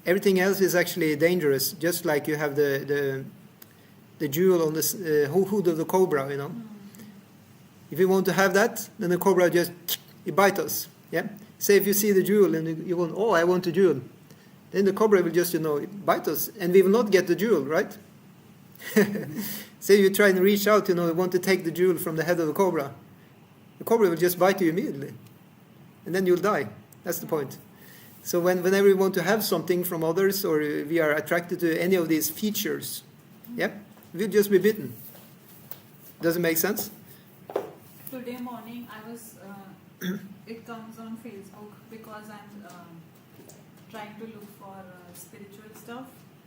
Everything else is actually dangerous, just like you have the jewel on the hood of the cobra, If you want to have that, then the cobra just bite us. Yeah. Say if you see the jewel and you want, I want the jewel, then the cobra will just bite us, and we will not get the jewel, right? Say you try and reach out, you want to take the jewel from the head of the cobra will just bite you immediately, and then you'll die. That's the point. So whenever we want to have something from others, or we are attracted to any of these features, we'll just be bitten. Does it make sense? Today morning, I was. It comes on Facebook because I'm trying to look for spiritual stuff.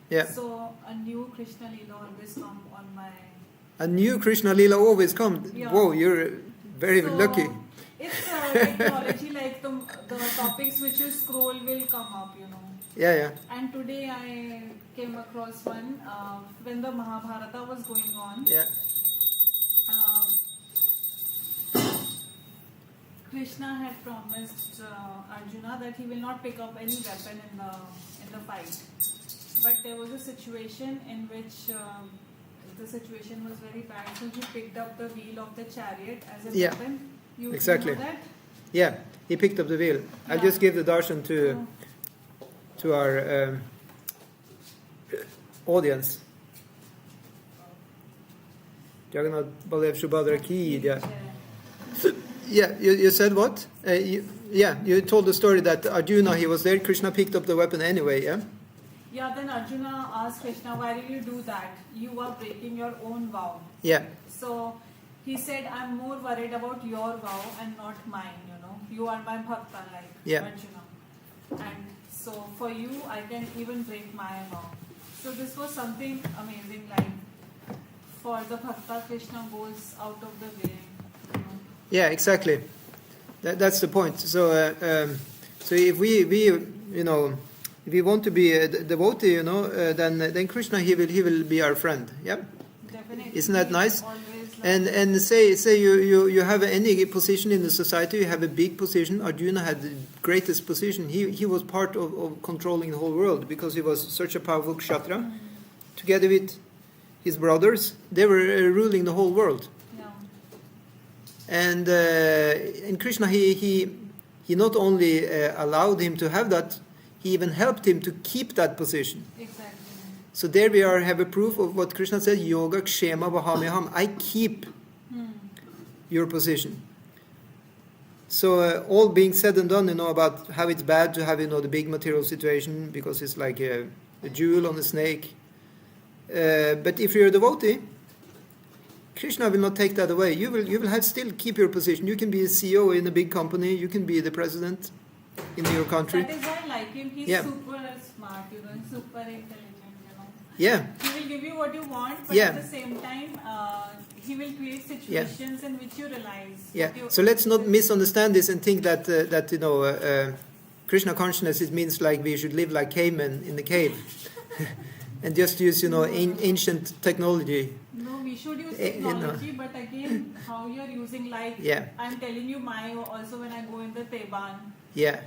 Yeah. So a new Krishna Leela always come on my. A new Krishna Leela always comes. Yeah. Whoa, you're very lucky. It's technology, like the topics which you scroll will come up, Yeah. And today I came across one when the Mahabharata was going on. Yeah. Krishna had promised Arjuna that he will not pick up any weapon in the fight. But there was a situation in which the situation was very bad, so he picked up the wheel of the chariot as a weapon. You exactly. know that? Yeah, he picked up the wheel. I'll just give the darshan to our audience. Jagannath Baladev Subhadra ki jai. Yeah, you said what? You told the story that Arjuna, he was there, Krishna picked up the weapon anyway, yeah? Yeah, then Arjuna asked Krishna, why did you do that? You are breaking your own vow. Yeah. So he said, I'm more worried about your vow and not mine, you know. You are my bhakta, like Arjuna. And so for you, I can even break my vow. So this was something amazing, like for the bhakta, Krishna goes out of the way. You know. Yeah, exactly. That's the point. So, so if we if we want to be a devotee, then Krishna he will be our friend. Yeah. Definitely. Isn't that nice? Always like And say you have any position in the society, you have a big position. Arjuna had the greatest position. He was part of controlling the whole world because he was such a powerful kshatriya. Together with his brothers, they were ruling the whole world. Yeah. And Krishna he not only allowed him to have that, he even helped him to keep that position. Exactly. So there we have a proof of what Krishna said, yoga kshema vahamyaham. I keep your position. So all being said and done, about how it's bad to have, the big material situation because it's like a jewel on a snake. But if you're a devotee, Krishna will not take that away. You will have still keep your position. You can be a CEO in a big company. You can be the president in your country. That is why I like him. He's super smart, super intelligent, Yeah. He will give you what you want, but at the same time, he will create situations in which you realize. Yeah. So let's not misunderstand this and think that Krishna consciousness it means like we should live like cavemen in the cave, and just use ancient technology. No, we should use technology, but again, how you are using, like I'm telling you, also when I go in the Teban,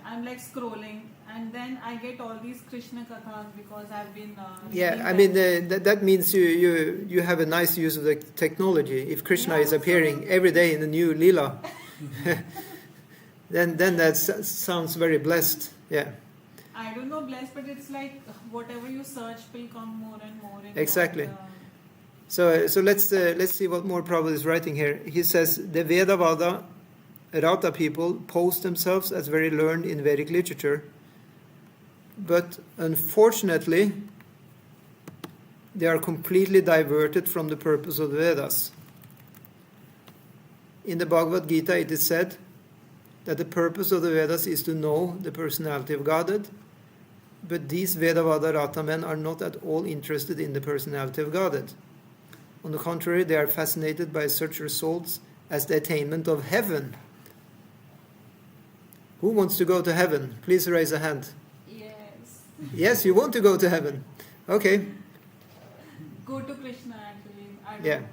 I'm like scrolling, and then I get all these Krishna kathas because I've been. I mean that means you have a nice use of the technology. If Krishna is appearing every day in a new lila, then that sounds very blessed. Yeah. I don't know blessed, but it's like whatever you search will come more and more. Exactly. So let's see what more Prabhupada is writing here. He says the Vedavada Rata people pose themselves as very learned in Vedic literature, but unfortunately they are completely diverted from the purpose of the Vedas. In the Bhagavad Gita it is said that the purpose of the Vedas is to know the personality of Godhead, but these Vedavada Rata men are not at all interested in the personality of Godhead. On the contrary, they are fascinated by such results as the attainment of heaven. Who wants to go to heaven? Please raise a hand. Yes. Yes, you want to go to heaven. Okay. Go to Krishna actually. I don't know heaven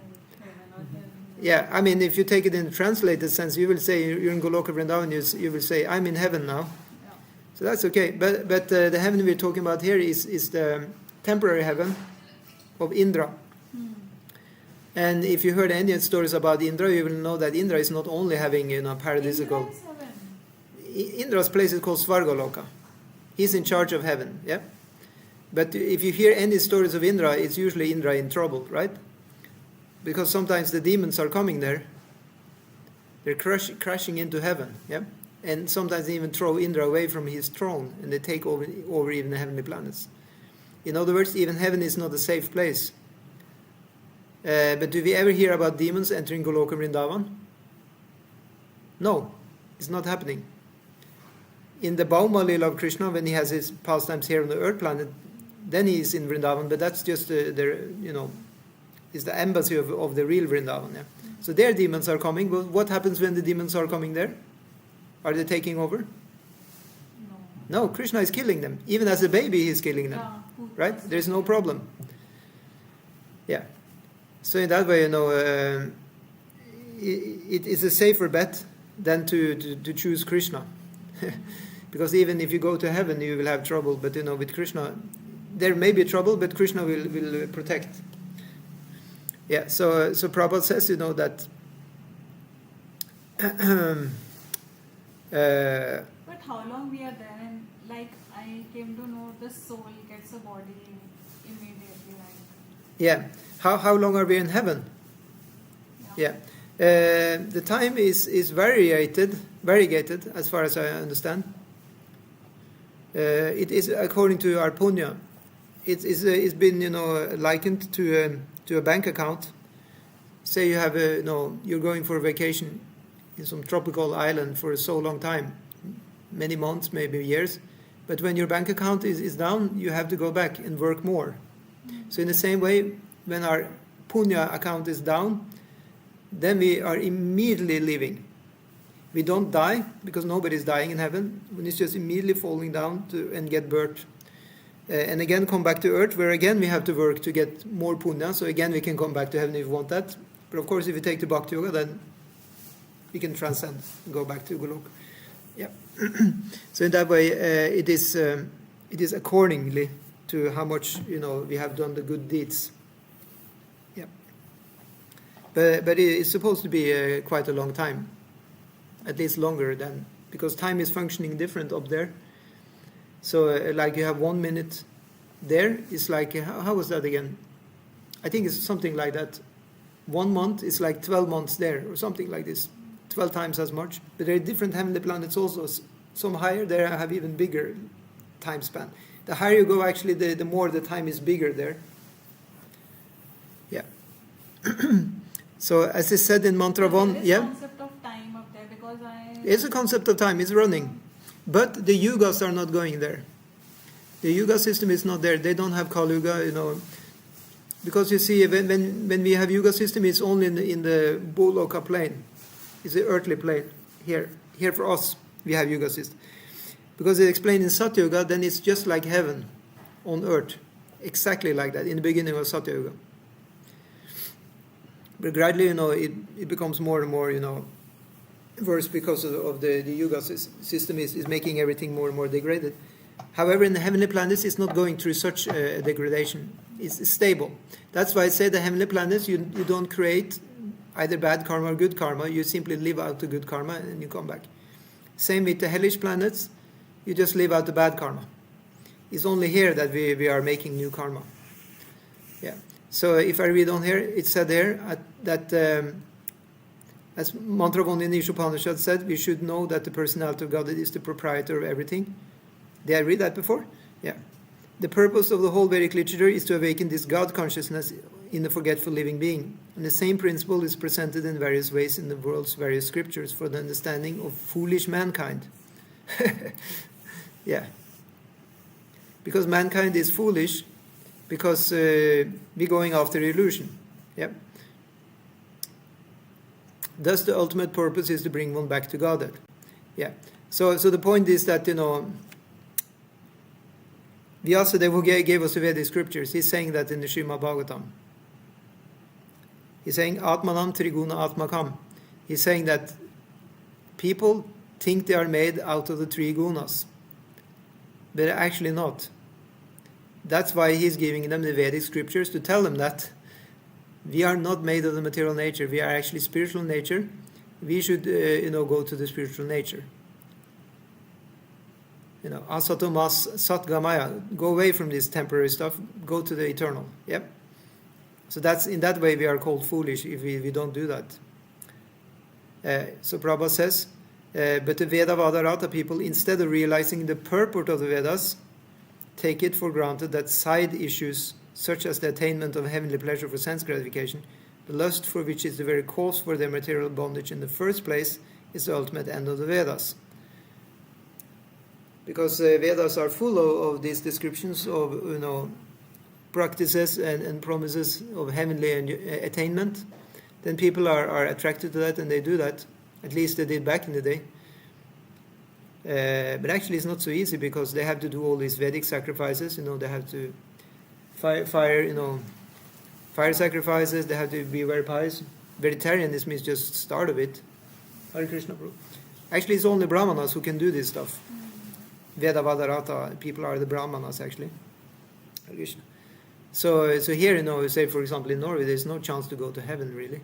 or heaven. Yeah, I mean, if you take it in the translated sense, you will say, you're in Goloka Vrindavan, you will say, I'm in heaven now. Yeah. So that's okay. But the heaven we're talking about here is the temporary heaven of Indra. And if you heard any stories about Indra, you will know that Indra is not only having paradisical. Indra's place is called Svargaloka. He's in charge of heaven, yeah. But if you hear any stories of Indra, it's usually Indra in trouble, right? Because sometimes the demons are coming there. They're crashing into heaven, yeah. And sometimes they even throw Indra away from his throne, and they take over even the heavenly planets. In other words, even heaven is not a safe place. But do we ever hear about demons entering Goloka Vrindavan? No, it's not happening. In the Bauma Lila of Krishna, when he has his pastimes here on the earth planet, then he is in Vrindavan, but that's just is the embassy of the real Vrindavan. Yeah? So their demons are coming. But what happens when the demons are coming there? Are they taking over? No, Krishna is killing them. Even as a baby, he is killing them. Right? There's no problem. Yeah. So in that way, it is a safer bet than to choose Krishna. Because even if you go to heaven, you will have trouble. But with Krishna, there may be trouble, but Krishna will protect. Yeah. So Prabhupada says, that. But how long we are there, and like I came to know, the soul gets a body immediately, like. Yeah. How long are we in heaven? Yeah. The time is variegated as far as I understand. It is according to our punya. it's been likened to a bank account. Say you have you're going for a vacation in some tropical island for so long time, many months, maybe years, but when your bank account is down, you have to go back and work more. So in the same way, when our punya account is down, then we are immediately leaving. We don't die, because nobody's dying in heaven. It's just immediately falling down and get birth. And again come back to earth, where again we have to work to get more punya, so again we can come back to heaven if we want that. But of course, if we take the Bhakti Yoga, then we can transcend and go back to Golok. Yeah. So in that way, it is accordingly to how much we have done the good deeds. Yeah. But it's supposed to be quite a long time, at least longer than, because time is functioning different up there. So like you have 1 minute there, it's like, how was that again? I think it's something like that. 1 month is like 12 months there, or something like this, 12 times as much. But there are different heavenly planets also. Some higher, there have even bigger time span. The higher you go, actually, the more the time is bigger there. Yeah. So as I said in Mantra 1, there is concept of time up there, because it's a concept of time, it's running. But the yugas are not going there. The yuga system is not there. They don't have Kali Yuga, because you see, when we have yuga system, it's only in the Boloka plane. It's the earthly plane. Here for us, we have yuga system. Because it's explained in Satya Yuga, then it's just like heaven on earth. Exactly like that, in the beginning of Satya Yuga. But gradually, it becomes more and more, worse, because of the yuga system is making everything more and more degraded. However, in the heavenly planets, it's not going through such degradation. It's stable. That's why I say the heavenly planets, you don't create either bad karma or good karma. You simply live out the good karma and you come back. Same with the hellish planets. You just live out the bad karma. It's only here that we are making new karma. Yeah. So if I read on here, it said there that as Mantra 1 in Śrī Īśopaniṣad said, we should know that the personality of God is the proprietor of everything. Did I read that before? Yeah. The purpose of the whole Vedic literature is to awaken this God consciousness in the forgetful living being. And the same principle is presented in various ways in the world's various scriptures for the understanding of foolish mankind. Yeah. Because mankind is foolish, because we're going after illusion. Yep. Thus, the ultimate purpose is to bring one back to Godhead. Yeah. So the point is that, Vyasadeva, who gave us the Vedic scriptures, he's saying that in the Srimad Bhagavatam. He's saying, Atmanam Triguna Atmakam. He's saying that people think they are made out of the three gunas, but they're actually not. That's why he's giving them the Vedic scriptures, to tell them that we are not made of the material nature. We are actually spiritual nature. We should, go to the spiritual nature. Asatomas Satgamaya. Go away from this temporary stuff. Go to the eternal. Yep. So that's, in that way, we are called foolish if we don't do that. So Prabhupada says, but the Veda-Vadarata people, instead of realizing the purport of the Vedas, take it for granted that side issues, such as the attainment of heavenly pleasure for sense gratification, the lust for which is the very cause for their material bondage in the first place, is the ultimate end of the Vedas. Because Vedas are full of these descriptions of, practices and promises of heavenly attainment, then people are attracted to that and they do that. At least they did back in the day. But actually it's not so easy, because they have to do all these Vedic sacrifices. They have to fire sacrifices. They have to be very pious. Vegetarianism is just start of it. Hare Krishna, bro. Actually, it's only Brahmanas who can do this stuff. Veda-Vadarata people are the Brahmanas, actually. Hare Krishna. So here, say for example in Norway, there's no chance to go to heaven really,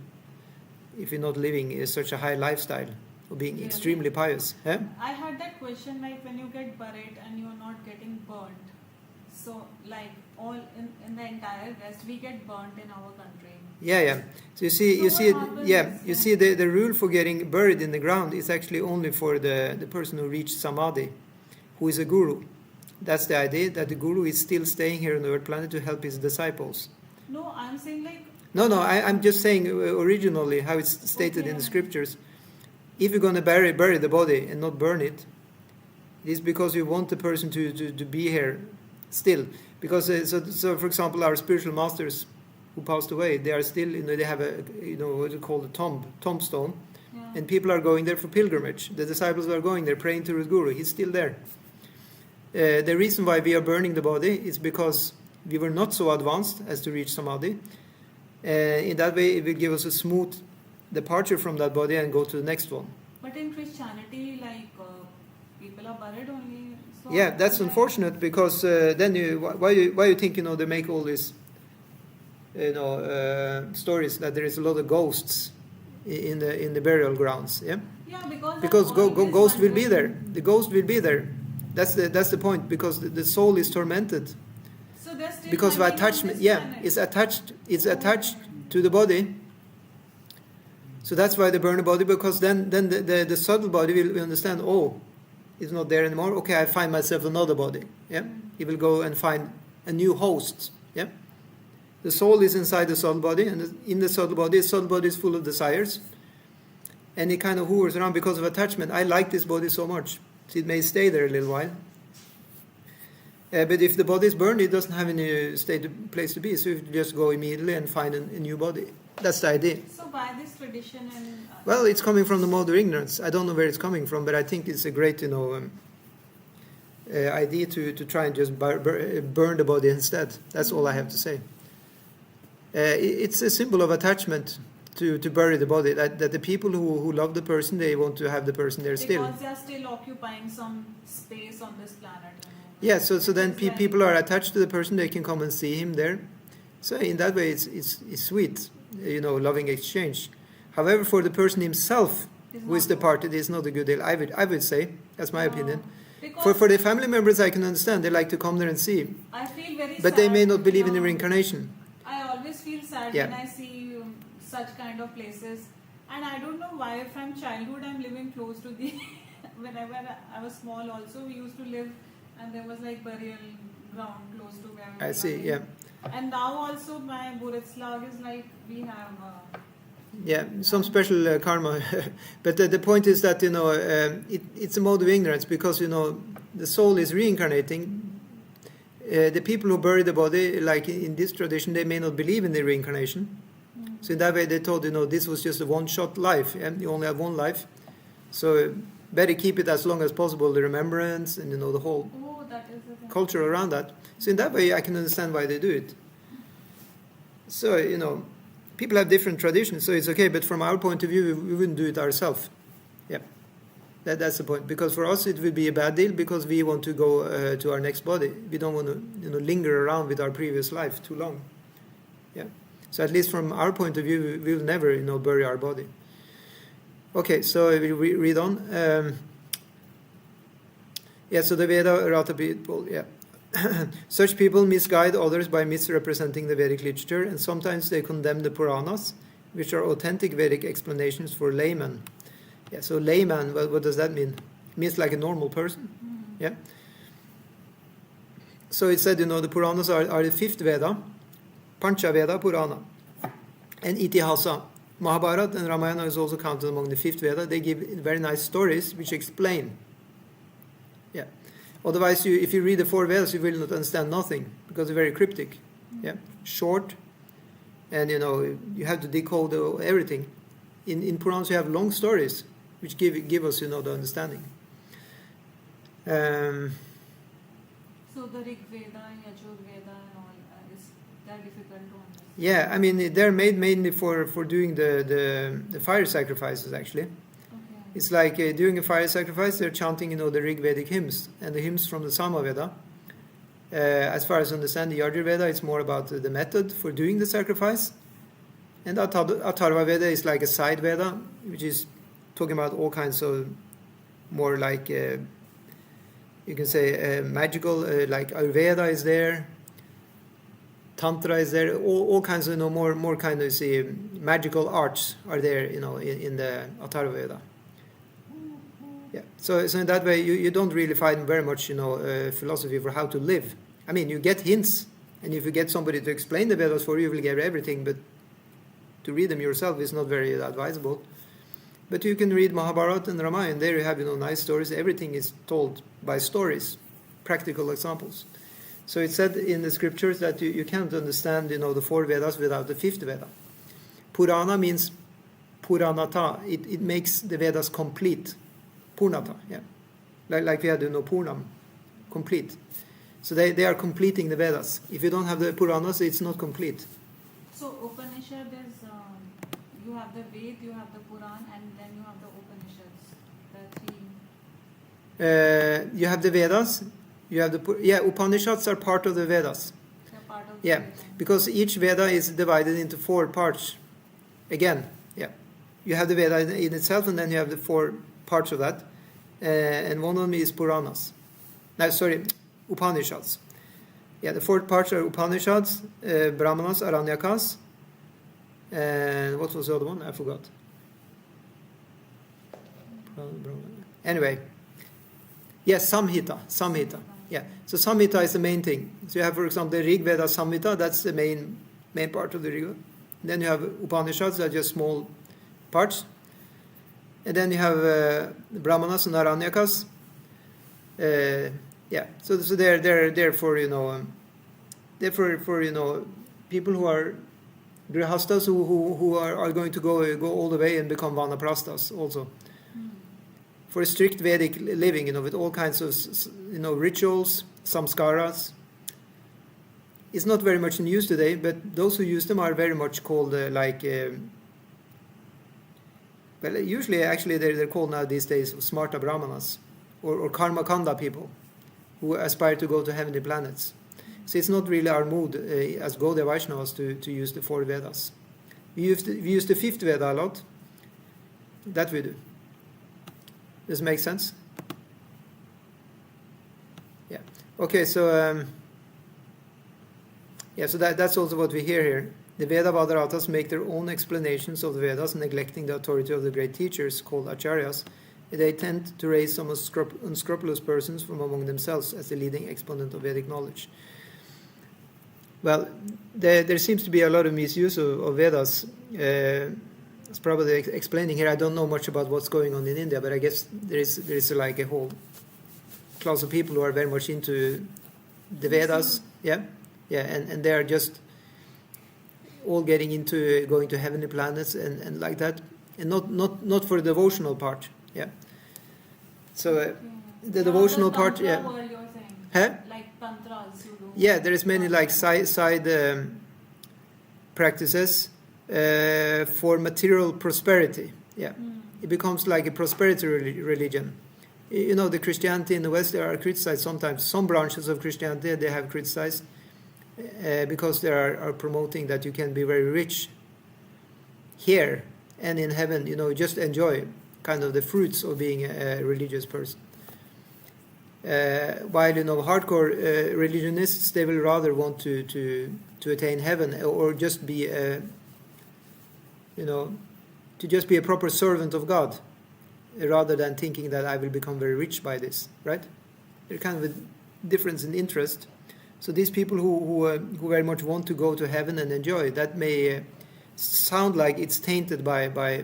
if you're not living such a high lifestyle of being extremely pious. I had that question, like when you get buried and you're not getting burnt. So like all in the entire West, we get burnt in our country. Yeah. So you see the rule for getting buried in the ground is actually only for the person who reached samadhi, who is a guru, That's the idea, that the Guru is still staying here on the earth planet to help his disciples. No, I'm saying like. No, I'm just saying originally how it's stated in the scriptures. If you're going to bury the body and not burn it, it is because you want the person to be here still. Because so for example, our spiritual masters who passed away, they are still, they have a, what you call a tombstone, and people are going there for pilgrimage. The disciples are going there praying to the Guru. He's still there. The reason why we are burning the body is because we were not so advanced as to reach samadhi. In that way, it will give us a smooth departure from that body and go to the next one. But in Christianity, like people are buried only. So yeah, that's unfortunate, because then why you think they make all these stories that there is a lot of ghosts in the burial grounds. Yeah. Yeah, because ghost will be there. The ghost will be there. That's the point, because the soul is tormented. So they're still because of attachment. Yeah, it's attached to the body. So that's why they burn the body, because then the subtle body will understand, oh, it's not there anymore. Okay, I find myself another body. Yeah, he will go and find a new host. Yeah, the soul is inside the subtle body, and in the subtle body is full of desires, and it kind of hovers around because of attachment. I like this body so much, so it may stay there a little while. But if the body is burned, it doesn't have any place to be, so you just go immediately and find a new body. That's the idea. So why this tradition? And well, it's coming from the mode of ignorance. I don't know where it's coming from, but I think it's a great, idea to try and just burn the body instead. That's all I have to say. It's a symbol of attachment to bury the body. That the people who love the person, they want to have the person there still. Because they are still occupying some space on this planet. Yeah, so then people are attached to the person. They can come and see him there. So in that way, it's sweet, loving exchange. However, for the person himself who is departed, it's not a good deal. I would say, that's my opinion. For the family members, I can understand. They like to come there and see him. I feel very sad. But they may not believe in the reincarnation. I always feel sad when I see such kind of places. And I don't know why from childhood I'm living close to the... Whenever I was small also, we used to live and there was like burial ground close to where we were. I see, yeah. And now also my Buretslag is like we have... yeah, some special karma. But the point is that, it's a mode of ignorance, because, the soul is reincarnating. The people who bury the body, like in this tradition, they may not believe in the reincarnation. So in that way they thought, this was just a one-shot life. Yeah? You only have one life. So better keep it as long as possible, the remembrance and, the whole culture around that. So in that way I can understand why they do it. So, people have different traditions, so it's okay. But from our point of view, we wouldn't do it ourselves. Yeah, that's the point. Because for us, it would be a bad deal, because we want to go to our next body. We don't want to, linger around with our previous life too long. Yeah. So at least from our point of view, we will never, bury our body. Okay, so we read on. So the Veda Rata people. Yeah. Such people misguide others by misrepresenting the Vedic literature, and sometimes they condemn the Puranas, which are authentic Vedic explanations for laymen. Yeah, so layman, what does that mean? It means like a normal person. Yeah. So it said, the Puranas are the fifth Veda, Pancha Veda Purana, and Itihasa. Mahabharata and Ramayana is also counted among the fifth Veda. They give very nice stories which explain. Yeah. Otherwise, if you read the four Vedas, you will not understand nothing, because they're very cryptic. Yeah, short, and you have to decode everything. In Purans, you have long stories which give us the understanding. So the Rig Veda and Yajur Veda and all they're difficult to understand. Yeah, I mean they're made mainly for doing the fire sacrifices actually. It's like during a fire sacrifice, they're chanting, the Rig Vedic hymns and the hymns from the Sama Veda. As far as I understand, the Yajur Veda, it's more about the method for doing the sacrifice. And Atharva Veda is like a side Veda, which is talking about all kinds of more like, you can say, magical, like Ayurveda is there, Tantra is there, all kinds of, more kind of, magical arts are there, in the Atharva Veda. Yeah. So in that way, you don't really find very much, philosophy for how to live. I mean, you get hints, and if you get somebody to explain the Vedas for you, you will get everything, but to read them yourself is not very advisable. But you can read Mahabharata and Ramayana. There you have, nice stories. Everything is told by stories, practical examples. So it said in the scriptures that you can't understand, the 4 Vedas without the 5th Veda. Purana means Puranata. It makes the Vedas complete. Purnata, yeah. Like we had, Purnam, complete. So they are completing the Vedas. If you don't have the Puranas, it's not complete. So Upanishad is, you have the Ved, you have the Puran, and then you have the Upanishads. The 3. You have the Vedas. You have the Upanishads are part of the Vedas. They're part of the Yeah, Veda. because each Veda is divided into 4 parts. Again, yeah, you have the Veda in itself, and then you have the 4 parts of that, and one of them is Puranas. Upanishads. Yeah, the 4 parts are Upanishads, Brahmanas, Aranyakas, and what was the other one? I forgot. Anyway, yes, Samhita. Yeah, so Samhita is the main thing. So you have, for example, the Rig Veda Samhita. That's the main part of the Rig Veda. Then you have Upanishads, that are just small parts. And then you have Brahmanas and Aranyakas. So they're for they're for people who are grihastas who are going to go all the way and become vanaprasthas also. For a strict Vedic living, with all kinds of rituals, samskaras. It's not very much in use today, but those who use them are very much called usually actually they're called now these days smarta brahmanas or karma kanda people who aspire to go to heavenly planets. So it's not really our mood as Gaudiya Vaishnavas to use the 4 Vedas. We use the 5th Veda a lot. That we do. Does it make sense? Yeah. Okay, so so that's also what we hear here. The Veda Vadaratas make their own explanations of the Vedas, neglecting the authority of the great teachers called acharyas. They tend to raise some unscrupulous persons from among themselves as the leading exponent of Vedic knowledge. Well, there seems to be a lot of misuse of Vedas. It's probably explaining here. I don't know much about what's going on in India, but I guess there is like a whole class of people who are very much into the Vedas. Yeah, and they are just all getting into going to heavenly planets and like that, and not for the devotional part. Yeah. So the devotional part. Yeah. World you're saying. Huh? Like tantras. Yeah, there is many like side practices for material prosperity. Yeah, it becomes like a prosperity religion. The Christianity in the West, they are criticized sometimes. Some branches of Christianity they have criticized because they are promoting that you can be very rich here and in heaven. Just enjoy kind of the fruits of being a religious person. While hardcore religionists, they will rather want to attain heaven or just be to just be a proper servant of God, rather than thinking that I will become very rich by this. Right? There's kind of a difference in interest. So these people who very much want to go to heaven and enjoy, that may sound like it's tainted by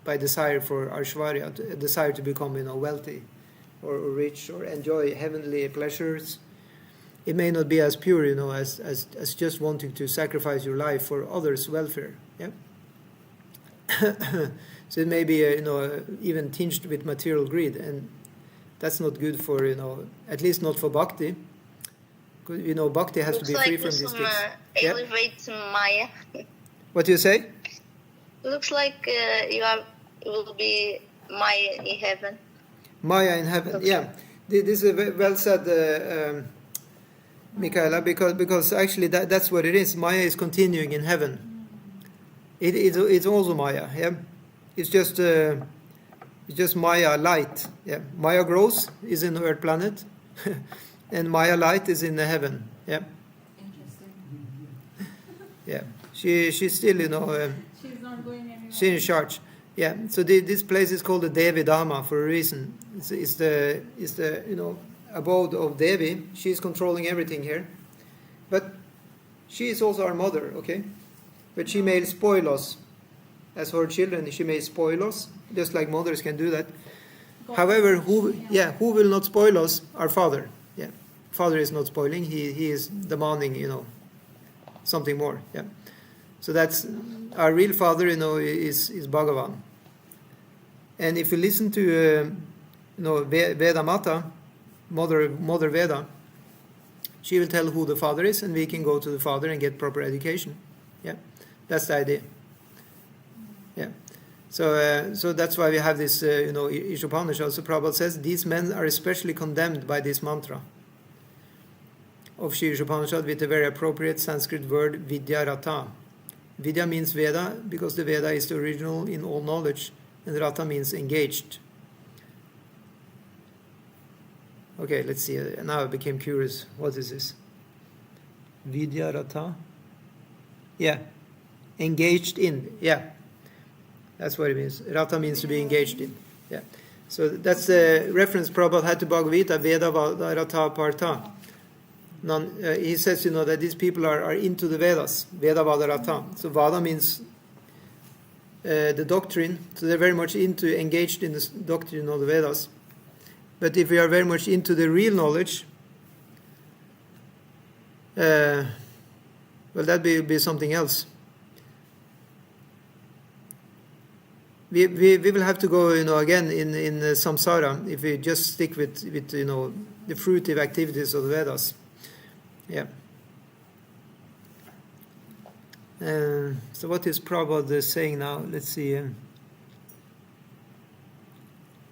desire for Aishwarya, desire to become wealthy or rich or enjoy heavenly pleasures. It may not be as pure, as just wanting to sacrifice your life for others' welfare. Yeah. So it may be even tinged with material greed, and that's not good for at least not for bhakti. Bhakti has to be free from these things. Elevate Maya. What do you say? Looks like you will be Maya in heaven. Maya in heaven, yeah. This is well said, Michaela, because actually that's what it is. Maya is continuing in heaven. It's also Maya, yeah. It's just Maya light, yeah. Maya grows is in the Earth planet, and Maya light is in the heaven, yeah. Interesting. Yeah, she's still, She's not going anywhere. she's in charge. Yeah, so this place is called the Devi Dharma for a reason. It's the abode of Devi. She's controlling everything here, but she is also our mother, okay? But she may spoil us as her children. She may spoil us, just like mothers can do that. However, who will not spoil us? Our Father. Yeah, Father is not spoiling. He is demanding, something more. Yeah, so that's our real Father. Is Bhagavan. And if you listen to Veda Mata, Mother Veda, she will tell who the Father is, and we can go to the Father and get proper education. Yeah, that's the idea. Yeah. So that's why we have this, Īśopaniṣad. So Prabhupada says, these men are especially condemned by this mantra of Śrī Īśopaniṣad with a very appropriate Sanskrit word, Vidya Rata. Vidya means Veda, because the Veda is the original in all knowledge, and Rata means engaged. Okay, let's see. Now I became curious. What is this? Vidya Rata? Yeah. Engaged in. Yeah. That's what it means. Rata means to be engaged in. Yeah. So that's the reference Prabhupada had to Bhagavata, Veda Vada Rata Partha. He says, that these people are into the Vedas, Veda Vada Rata. So Vada means the doctrine. So they're very much engaged in the doctrine of the Vedas. But if we are very much into the real knowledge, well, that will be something else. We will have to go, again in samsara if we just stick with the fruitive activities of the Vedas. Yeah. So what is Prabhupada saying now? Let's see.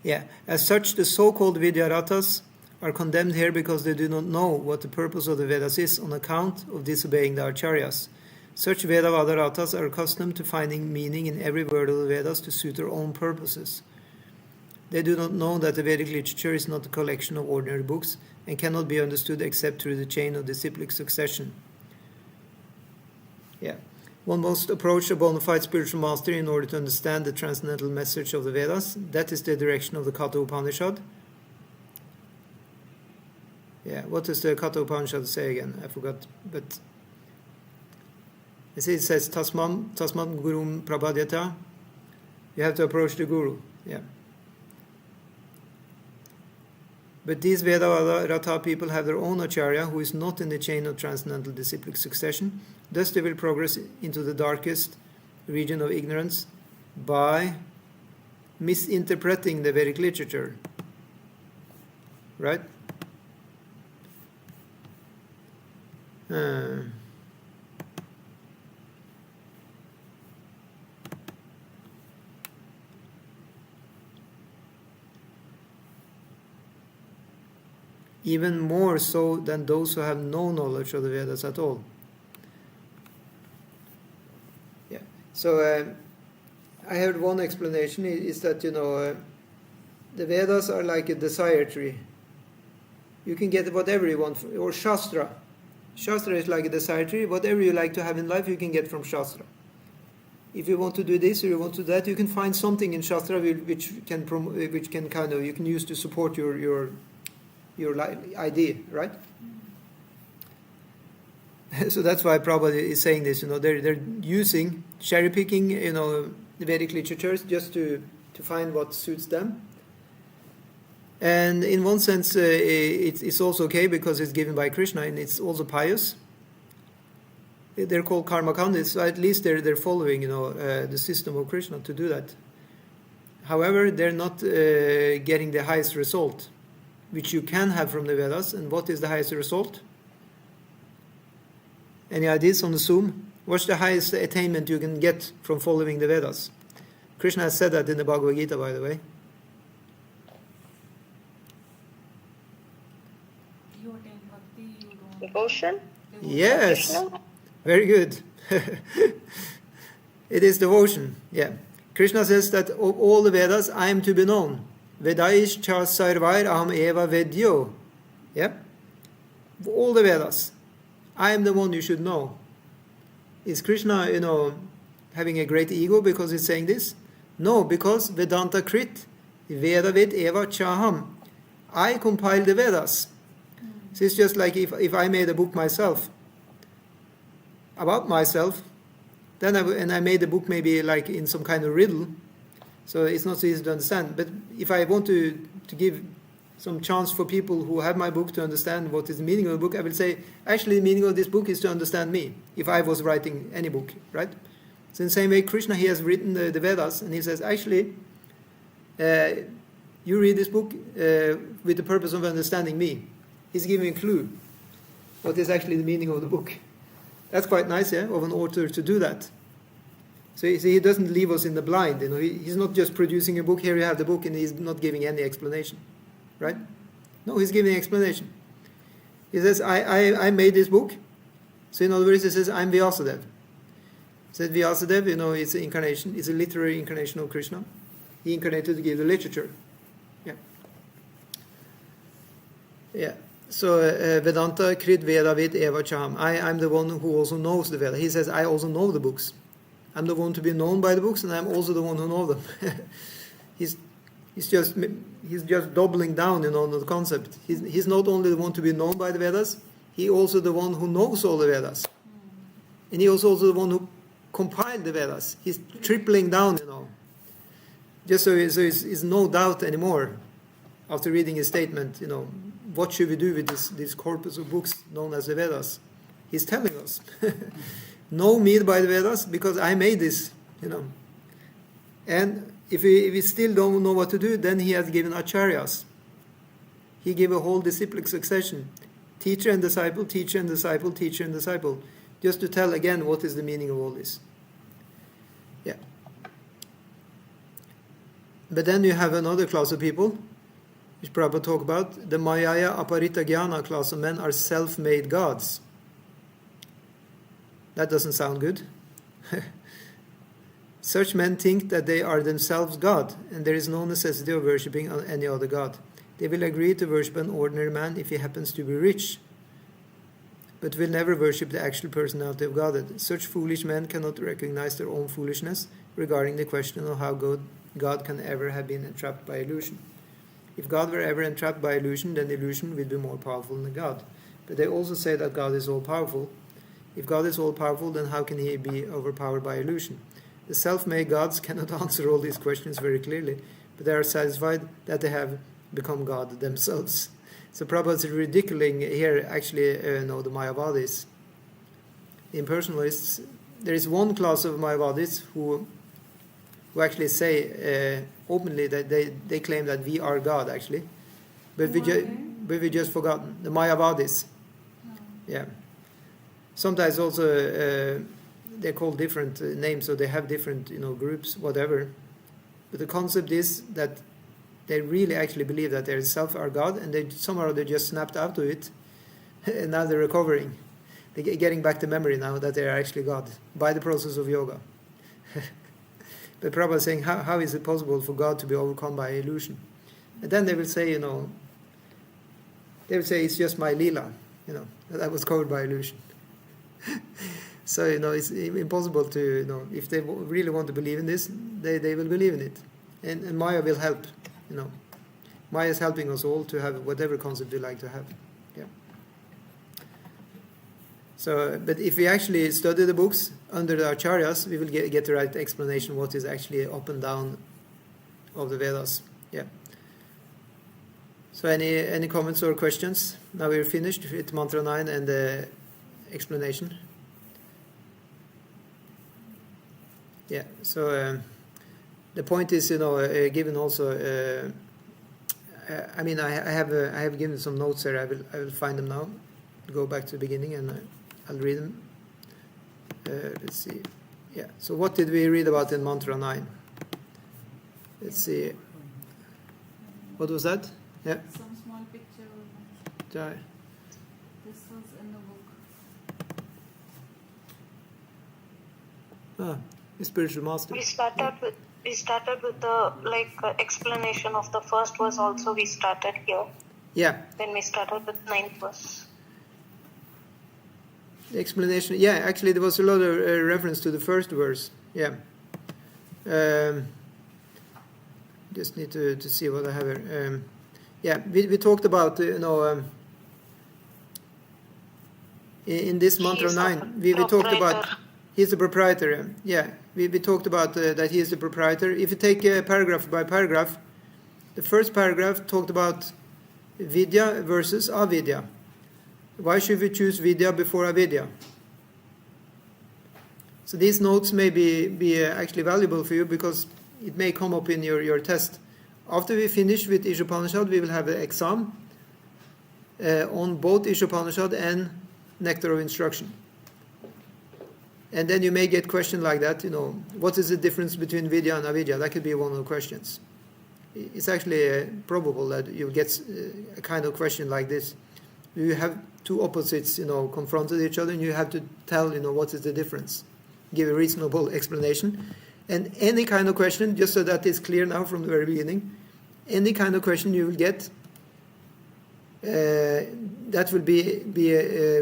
Yeah. As such, the so-called Vidyaratas are condemned here because they do not know what the purpose of the Vedas is on account of disobeying the Acharyas. Such Vedavadaratas are accustomed to finding meaning in every word of the Vedas to suit their own purposes. They do not know that the Vedic literature is not a collection of ordinary books and cannot be understood except through the chain of disciplic succession. Yeah. One must approach a bona fide spiritual master in order to understand the transcendental message of the Vedas. That is the direction of the Katha Upanishad. Yeah, what does the Katha Upanishad say again? I forgot, but it says Tasman Gurum Prabhadyata. You have to approach the Guru. Yeah. But these Veda-Rata people have their own Acharya who is not in the chain of transcendental disciplic succession. Thus they will progress into the darkest region of ignorance by misinterpreting the Vedic literature. Right? Even more so than those who have no knowledge of the Vedas at all. Yeah. So I heard one explanation is that the Vedas are like a desire tree. You can get whatever you want, or Shastra. Shastra is like a desire tree. Whatever you like to have in life, you can get from Shastra. If you want to do this or you want to do that, you can find something in Shastra which can you can use to support your idea, right? So that's why Prabhupada is saying this. They're using cherry picking, the Vedic literatures just to find what suits them. And in one sense, it's also okay because it's given by Krishna and it's also pious. They're called karmakandis, so at least they're following, the system of Krishna to do that. However, they're not getting the highest result, which you can have from the Vedas. And what is the highest result? Any ideas on the Zoom? What's the highest attainment you can get from following the Vedas? Krishna has said that in the Bhagavad Gita, by the way. You attain bhakti, you don't. Devotion? Yes, very good. It is devotion, yeah. Krishna says that of all the Vedas, I am to be known. Vedaish cha sarvair aham eva vedyo. Yeah? All the Vedas, I am the one you should know. Is Krishna, having a great ego because he's saying this? No, because Vedanta Krit, Veda Vid Eva Chaham. I compile the Vedas. So it's just like if I made a book myself, about myself, then I made the book maybe like in some kind of riddle, so it's not so easy to understand. But if I want to give some chance for people who have my book to understand what is the meaning of the book, I will say, actually the meaning of this book is to understand me, if I was writing any book, right? So in the same way, Krishna, he has written the Vedas, and he says, actually, you read this book with the purpose of understanding me. He's giving a clue what is actually the meaning of the book. That's quite nice, yeah, of an author to do that. So he doesn't leave us in the blind. You know, he's not just producing a book. Here you have the book, and he's not giving any explanation, right? No, he's giving explanation. He says, I made this book. So in other words, he says, I'm Vyasadeva. He said Vyasadeva, you know, it's an incarnation. It's a literary incarnation of Krishna. He incarnated to give the literature. Yeah. Yeah. So Vedanta Krit Veda Vid Eva Cham. I'm the one who also knows the Veda. He says, I also know the books. I'm the one to be known by the books, and I'm also the one who knows them. he's just doubling down, you know, on the concept. He's not only the one to be known by the Vedas, he also the one who knows all the Vedas. And he also the one who compiled the Vedas. He's tripling down, you know. Just so it's no doubt anymore after reading his statement, you know, what should we do with this corpus of books known as the Vedas? He's telling us, know me by the Vedas because I made this, you know. And if we still don't know what to do, then he has given acharyas. He gave a whole disciplic succession, teacher and disciple, teacher and disciple, teacher and disciple, just to tell again what is the meaning of all this. Yeah. But then you have another class of people, which Prabhupada talk about, the Mayaya Aparita Jnana class of men are self-made gods. That doesn't sound good. Such men think that they are themselves God, and there is no necessity of worshipping any other God. They will agree to worship an ordinary man if he happens to be rich, but will never worship the actual personality of Godhead. Such foolish men cannot recognize their own foolishness regarding the question of how God can ever have been entrapped by illusion. If God were ever entrapped by illusion, then illusion would be more powerful than God. But they also say that God is all-powerful. If God is all-powerful, then how can he be overpowered by illusion? The self-made gods cannot answer all these questions very clearly, but they are satisfied that they have become God themselves. So Prabhupada is ridiculing here actually the Mayavadis. The impersonalists, there is one class of Mayavadis who actually say openly that they claim that we are God actually, but we just forgotten the Mayavadis. Yeah. Sometimes also they're called different names, so they have different groups, whatever. But the concept is that they really actually believe that their self are God, and they just snapped out of it, and now they're recovering. They're getting back the memory now that they are actually God by the process of yoga. But Prabhupada is saying, how is it possible for God to be overcome by illusion? And then they will say, it's just my lila, that I was covered by illusion. So, it's impossible to, if they really want to believe in this, they will believe in it. And Maya will help, Maya is helping us all to have whatever concept we like to have. Yeah. So, but if we actually study the books under the acharyas, we will get the right explanation what is actually up and down of the Vedas. Yeah. So any comments or questions? Now we're finished with Mantra 9 and the explanation. Yeah. So the point is, given also. I have given some notes here. I will find them now. Go back to the beginning and I'll read them. Let's see. Yeah. So what did we read about in Mantra 9? Let's see. What was that? Yeah. Some small picture. Try. This was in the book. Spiritual master. We started with the explanation of the first verse also. We started here. Yeah. When we started with 9th verse. The explanation. Yeah, actually there was a lot of reference to the first verse. Yeah. just need to see what I have here. Yeah, we talked about, in this mantra 9, we talked about, he's the proprietor. Yeah, we talked about that he is the proprietor. If you take paragraph by paragraph, the first paragraph talked about vidya versus avidya. Why should we choose vidya before avidya? So these notes may be actually valuable for you because it may come up in your test. After we finish with Īśopaniṣad, we will have an exam on both Īśopaniṣad and Nectar of Instruction. And then you may get questions like that, what is the difference between vidya and avidya? That could be one of the questions. It's actually probable that you'll get a kind of question like this. You have two opposites, confronted each other, and you have to tell, what is the difference. Give a reasonable explanation. And any kind of question, just so that is clear now from the very beginning, any kind of question you will get, that will be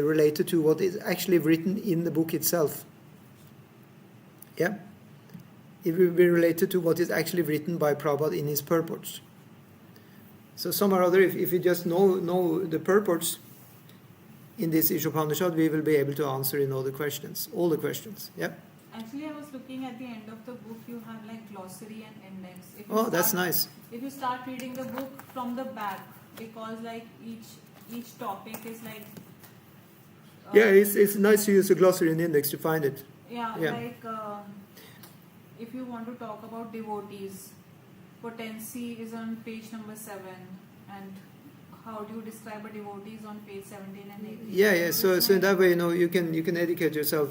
related to what is actually written in the book itself. Yeah? It will be related to what is actually written by Prabhupada in his purports. So some or other, if you just know the purports in this Īśopaniṣad, we will be able to answer all the questions. Yeah? Actually, I was looking at the end of the book, you have like glossary and index. That's nice. If you start reading the book from the back, because like each topic is like... yeah, it's nice to use a glossary and index to find it. Yeah. Like if you want to talk about devotees, potency is on page number 7, and how do you describe a devotee is on page 17 and 18. Yeah. So in that way, you can educate yourself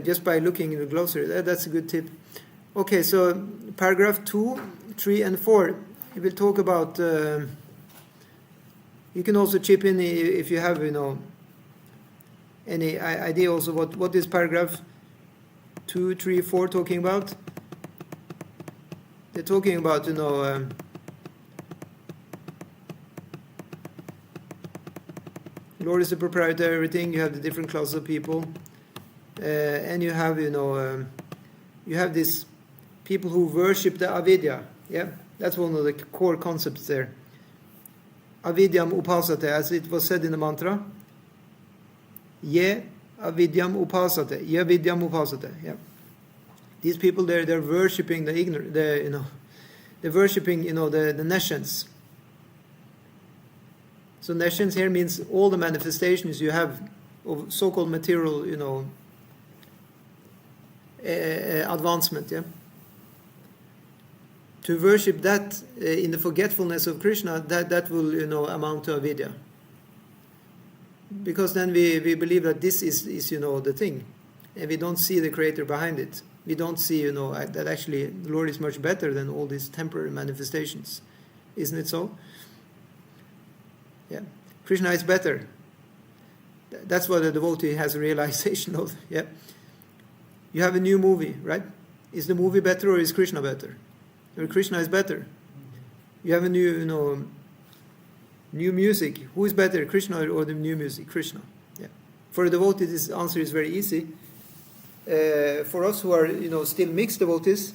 just by looking in the glossary. That's a good tip. Okay, so paragraph 2, 3, and 4. We will talk about. You can also chip in if you have any idea also what is paragraph 2, 3, 4 talking about. They're talking about Lord is the proprietor of everything. You have the different classes of people, and you have you have these people who worship the avidya. Yeah, that's one of the core concepts there. Avidyam upasate, as it was said in the mantra. Ye avidyam upasate. Ye avidyam upasate. Yeah. These people they're worshipping the ignorant. They're worshipping the nescience. So nescience here means all the manifestations you have of so-called material, advancement. Yeah. To worship that in the forgetfulness of Krishna, that will amount to avidya. Because then we believe that this is the thing, and we don't see the creator behind it. We don't see that actually the Lord is much better than all these temporary manifestations. Isn't it so? Yeah, Krishna is better. That's what a devotee has a realization of. Yeah, you have a new movie, right? Is the movie better or is Krishna better? Or Krishna is better. You have a new music. Who is better, Krishna or the new music? Krishna. Yeah. For a devotee, this answer is very easy. For us who are still mixed devotees,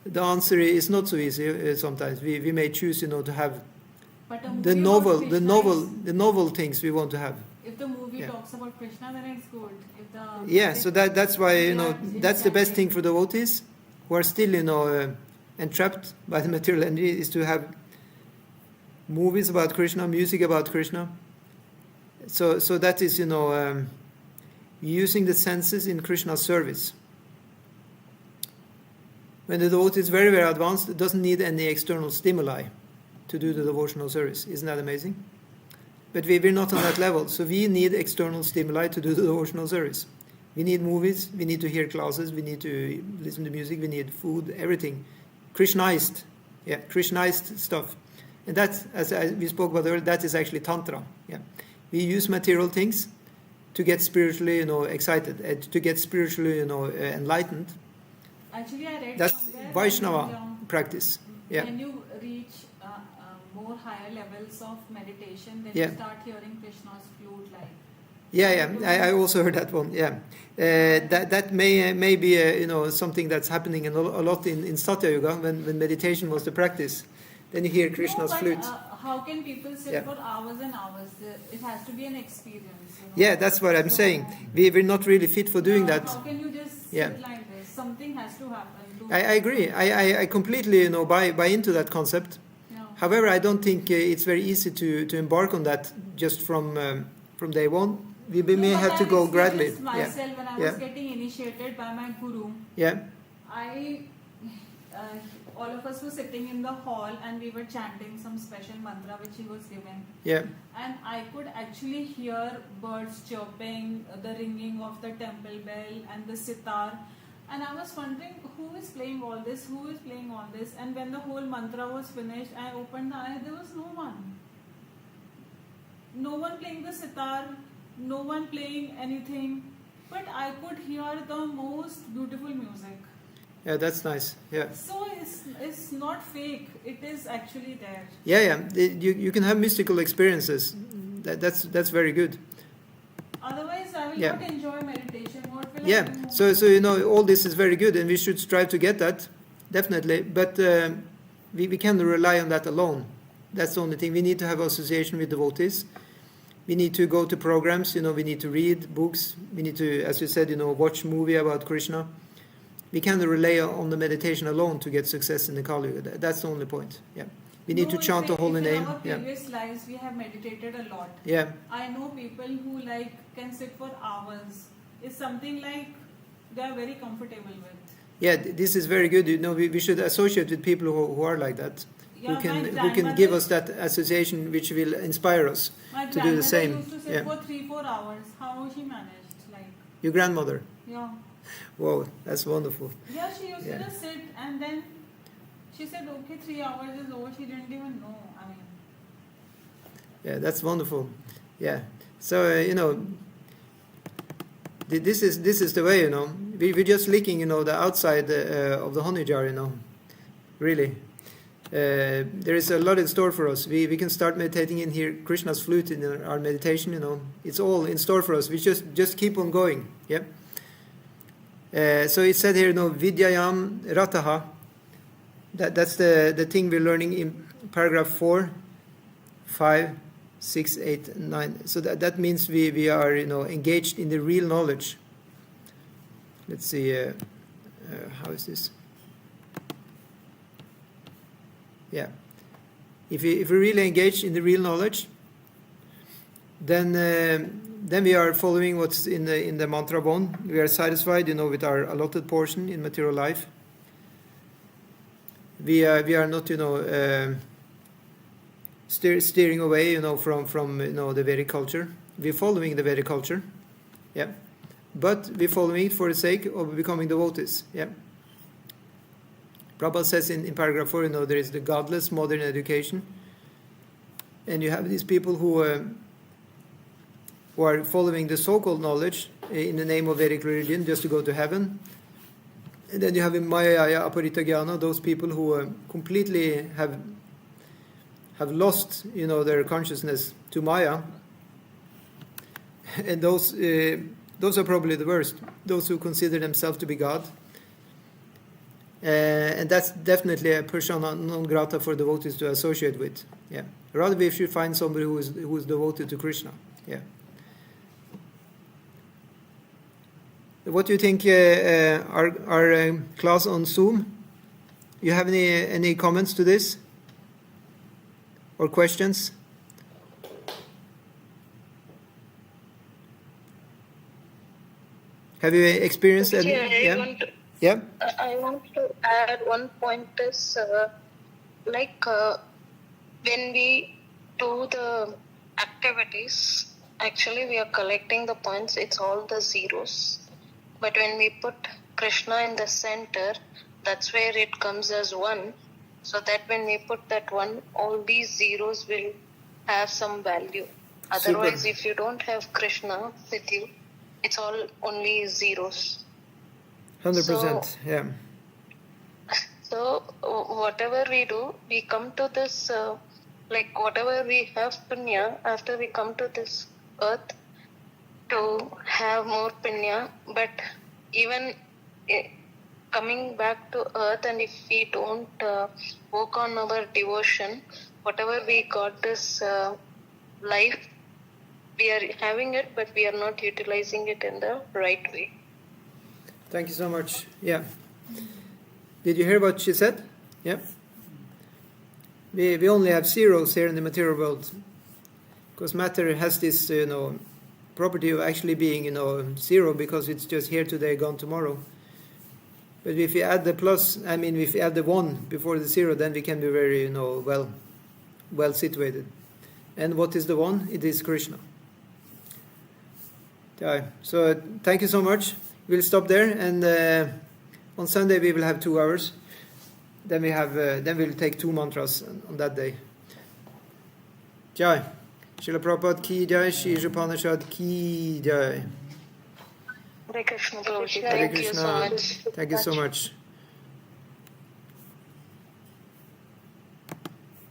the answer is not so easy. Sometimes we may choose to have the novel things we want to have. If the movie talks about Krishna, then it's good. So that's why that's the best thing for devotees who are still entrapped by the material energy, is to have movies about Krishna, music about Krishna. So that is using the senses in Krishna's service. When the devotee is very, very advanced, it doesn't need any external stimuli to do the devotional service. Isn't that amazing? But we're not on that level, so we need external stimuli to do the devotional service. We need movies, we need to hear classes, we need to listen to music, we need food, everything. Krishnized stuff. And that, as we spoke about earlier, that is actually Tantra. Yeah, we use material things to get spiritually, excited, to get spiritually, enlightened. Actually, I read that's somewhere Vaishnava practice. Yeah. When you reach more higher levels of meditation, then Yeah. you start hearing Krishna's flute, like Yeah. I also heard that one. Yeah, that may be something that's happening a lot in Satya Yuga when meditation was the practice. Then you hear Krishna's flute. How can people sit Yeah. for hours and hours? It has to be an experience. Yeah, that's what I'm saying. We're not really fit for doing that. How can you just Yeah. sit like this? Something has to happen. I agree. I completely buy into that concept. Yeah. However, I don't think it's very easy to embark on that just from day one. We may have to go gradually. Myself, when I Yeah. was getting initiated by my guru, Yeah. all of us were sitting in the hall and we were chanting some special mantra which he was giving. Yeah. And I could actually hear birds chirping, the ringing of the temple bell and the sitar. And I was wondering who is playing all this, and when the whole mantra was finished, I opened the eye, there was no one. No one playing the sitar, no one playing anything, but I could hear the most beautiful music. Yeah, that's nice. Yeah. So it's not fake, it is actually there. Yeah. You can have mystical experiences. That's very good. Otherwise, I will Yeah. not enjoy meditation. What will I Yeah. do? So all this is very good, and we should strive to get that, definitely. But we can't rely on that alone. That's the only thing. We need to have association with devotees. We need to go to programs. We need to read books. We need to, as you said, watch movie about Krishna. We can't rely on the meditation alone to get success in the Kali Yuga. That's the only point. Yeah. We need to chant the holy name. In our Yeah. previous lives, we have meditated a lot. Yeah. I know people who can sit for hours. It's something like they are very comfortable with. Yeah, this is very good. We should associate with people who are like that, Yeah, who can grandmother- give us that association, which will inspire us My to do the same. grandmother used to sit for 3-4 hours. How she managed? Your grandmother. Yeah. Wow, that's wonderful. Yeah, she used Yeah. to just sit and then she said, okay, 3 hours is over. She didn't even know. I mean, Yeah, that's wonderful. Yeah. So this is the way. We're just licking the outside of the honey jar. Really. There is a lot in store for us. We can start meditating in here Krishna's flute in our meditation. It's all in store for us. We just keep on going. Yeah. So it said here, Vidyayam Rataha. That's the thing we're learning in paragraph 4, 5, 6, 8, 9. So that means we are engaged in the real knowledge. Let's see, how is this? Yeah. If we really engage in the real knowledge, then we are following what's in the mantra one. We are satisfied, with our allotted portion in material life. We are not, steering away, from the Vedic culture. We're following the Vedic culture, yeah, but we're following it for the sake of becoming devotees, yeah. Prabhupada says in paragraph 4, there is the godless modern education, and you have these people who are following the so-called knowledge in the name of Vedic religion just to go to heaven. And then you have in Maya Aparita Jnana, those people who completely have lost, their consciousness to Maya. And those are probably the worst. Those who consider themselves to be God. And that's definitely a persona non grata for devotees to associate with. Yeah. Rather, we should find somebody who is devoted to Krishna. Yeah. What do you think? Our class on Zoom? You have any comments to this or questions? Have you experienced any? Yeah. I want to add one point is when we do the activities, actually we are collecting the points, it's all the zeros. But when we put Krishna in the center, that's where it comes as one. So that when we put that one, all these zeros will have some value. Otherwise, if you don't have Krishna with you, it's all only zeros. 100%, yeah. So whatever we do, we come to this, whatever we have punya, after we come to this earth, to have more punya, but even coming back to earth, and if we don't work on our devotion, whatever we got this life, we are having it, but we are not utilizing it in the right way. Thank you so much. Yeah. Did you hear what she said? Yeah. We only have zeros here in the material world, because matter has this, property of actually being, zero, because it's just here today, gone tomorrow. But if we add the plus, if we add the 1 before the 0, then we can be very, well situated. And what is the 1? It is Krishna. Yeah. So thank you so much. We'll stop there, and on Sunday we will have 2 hours. Then we'll take 2 mantras on that day. Jai. Srila Prabhupada ki jai, Śrī Īśopaniṣad ki jai. Hare Krishna, Prabhuji. Hare Thank you so Krishna. much. Thank you so much.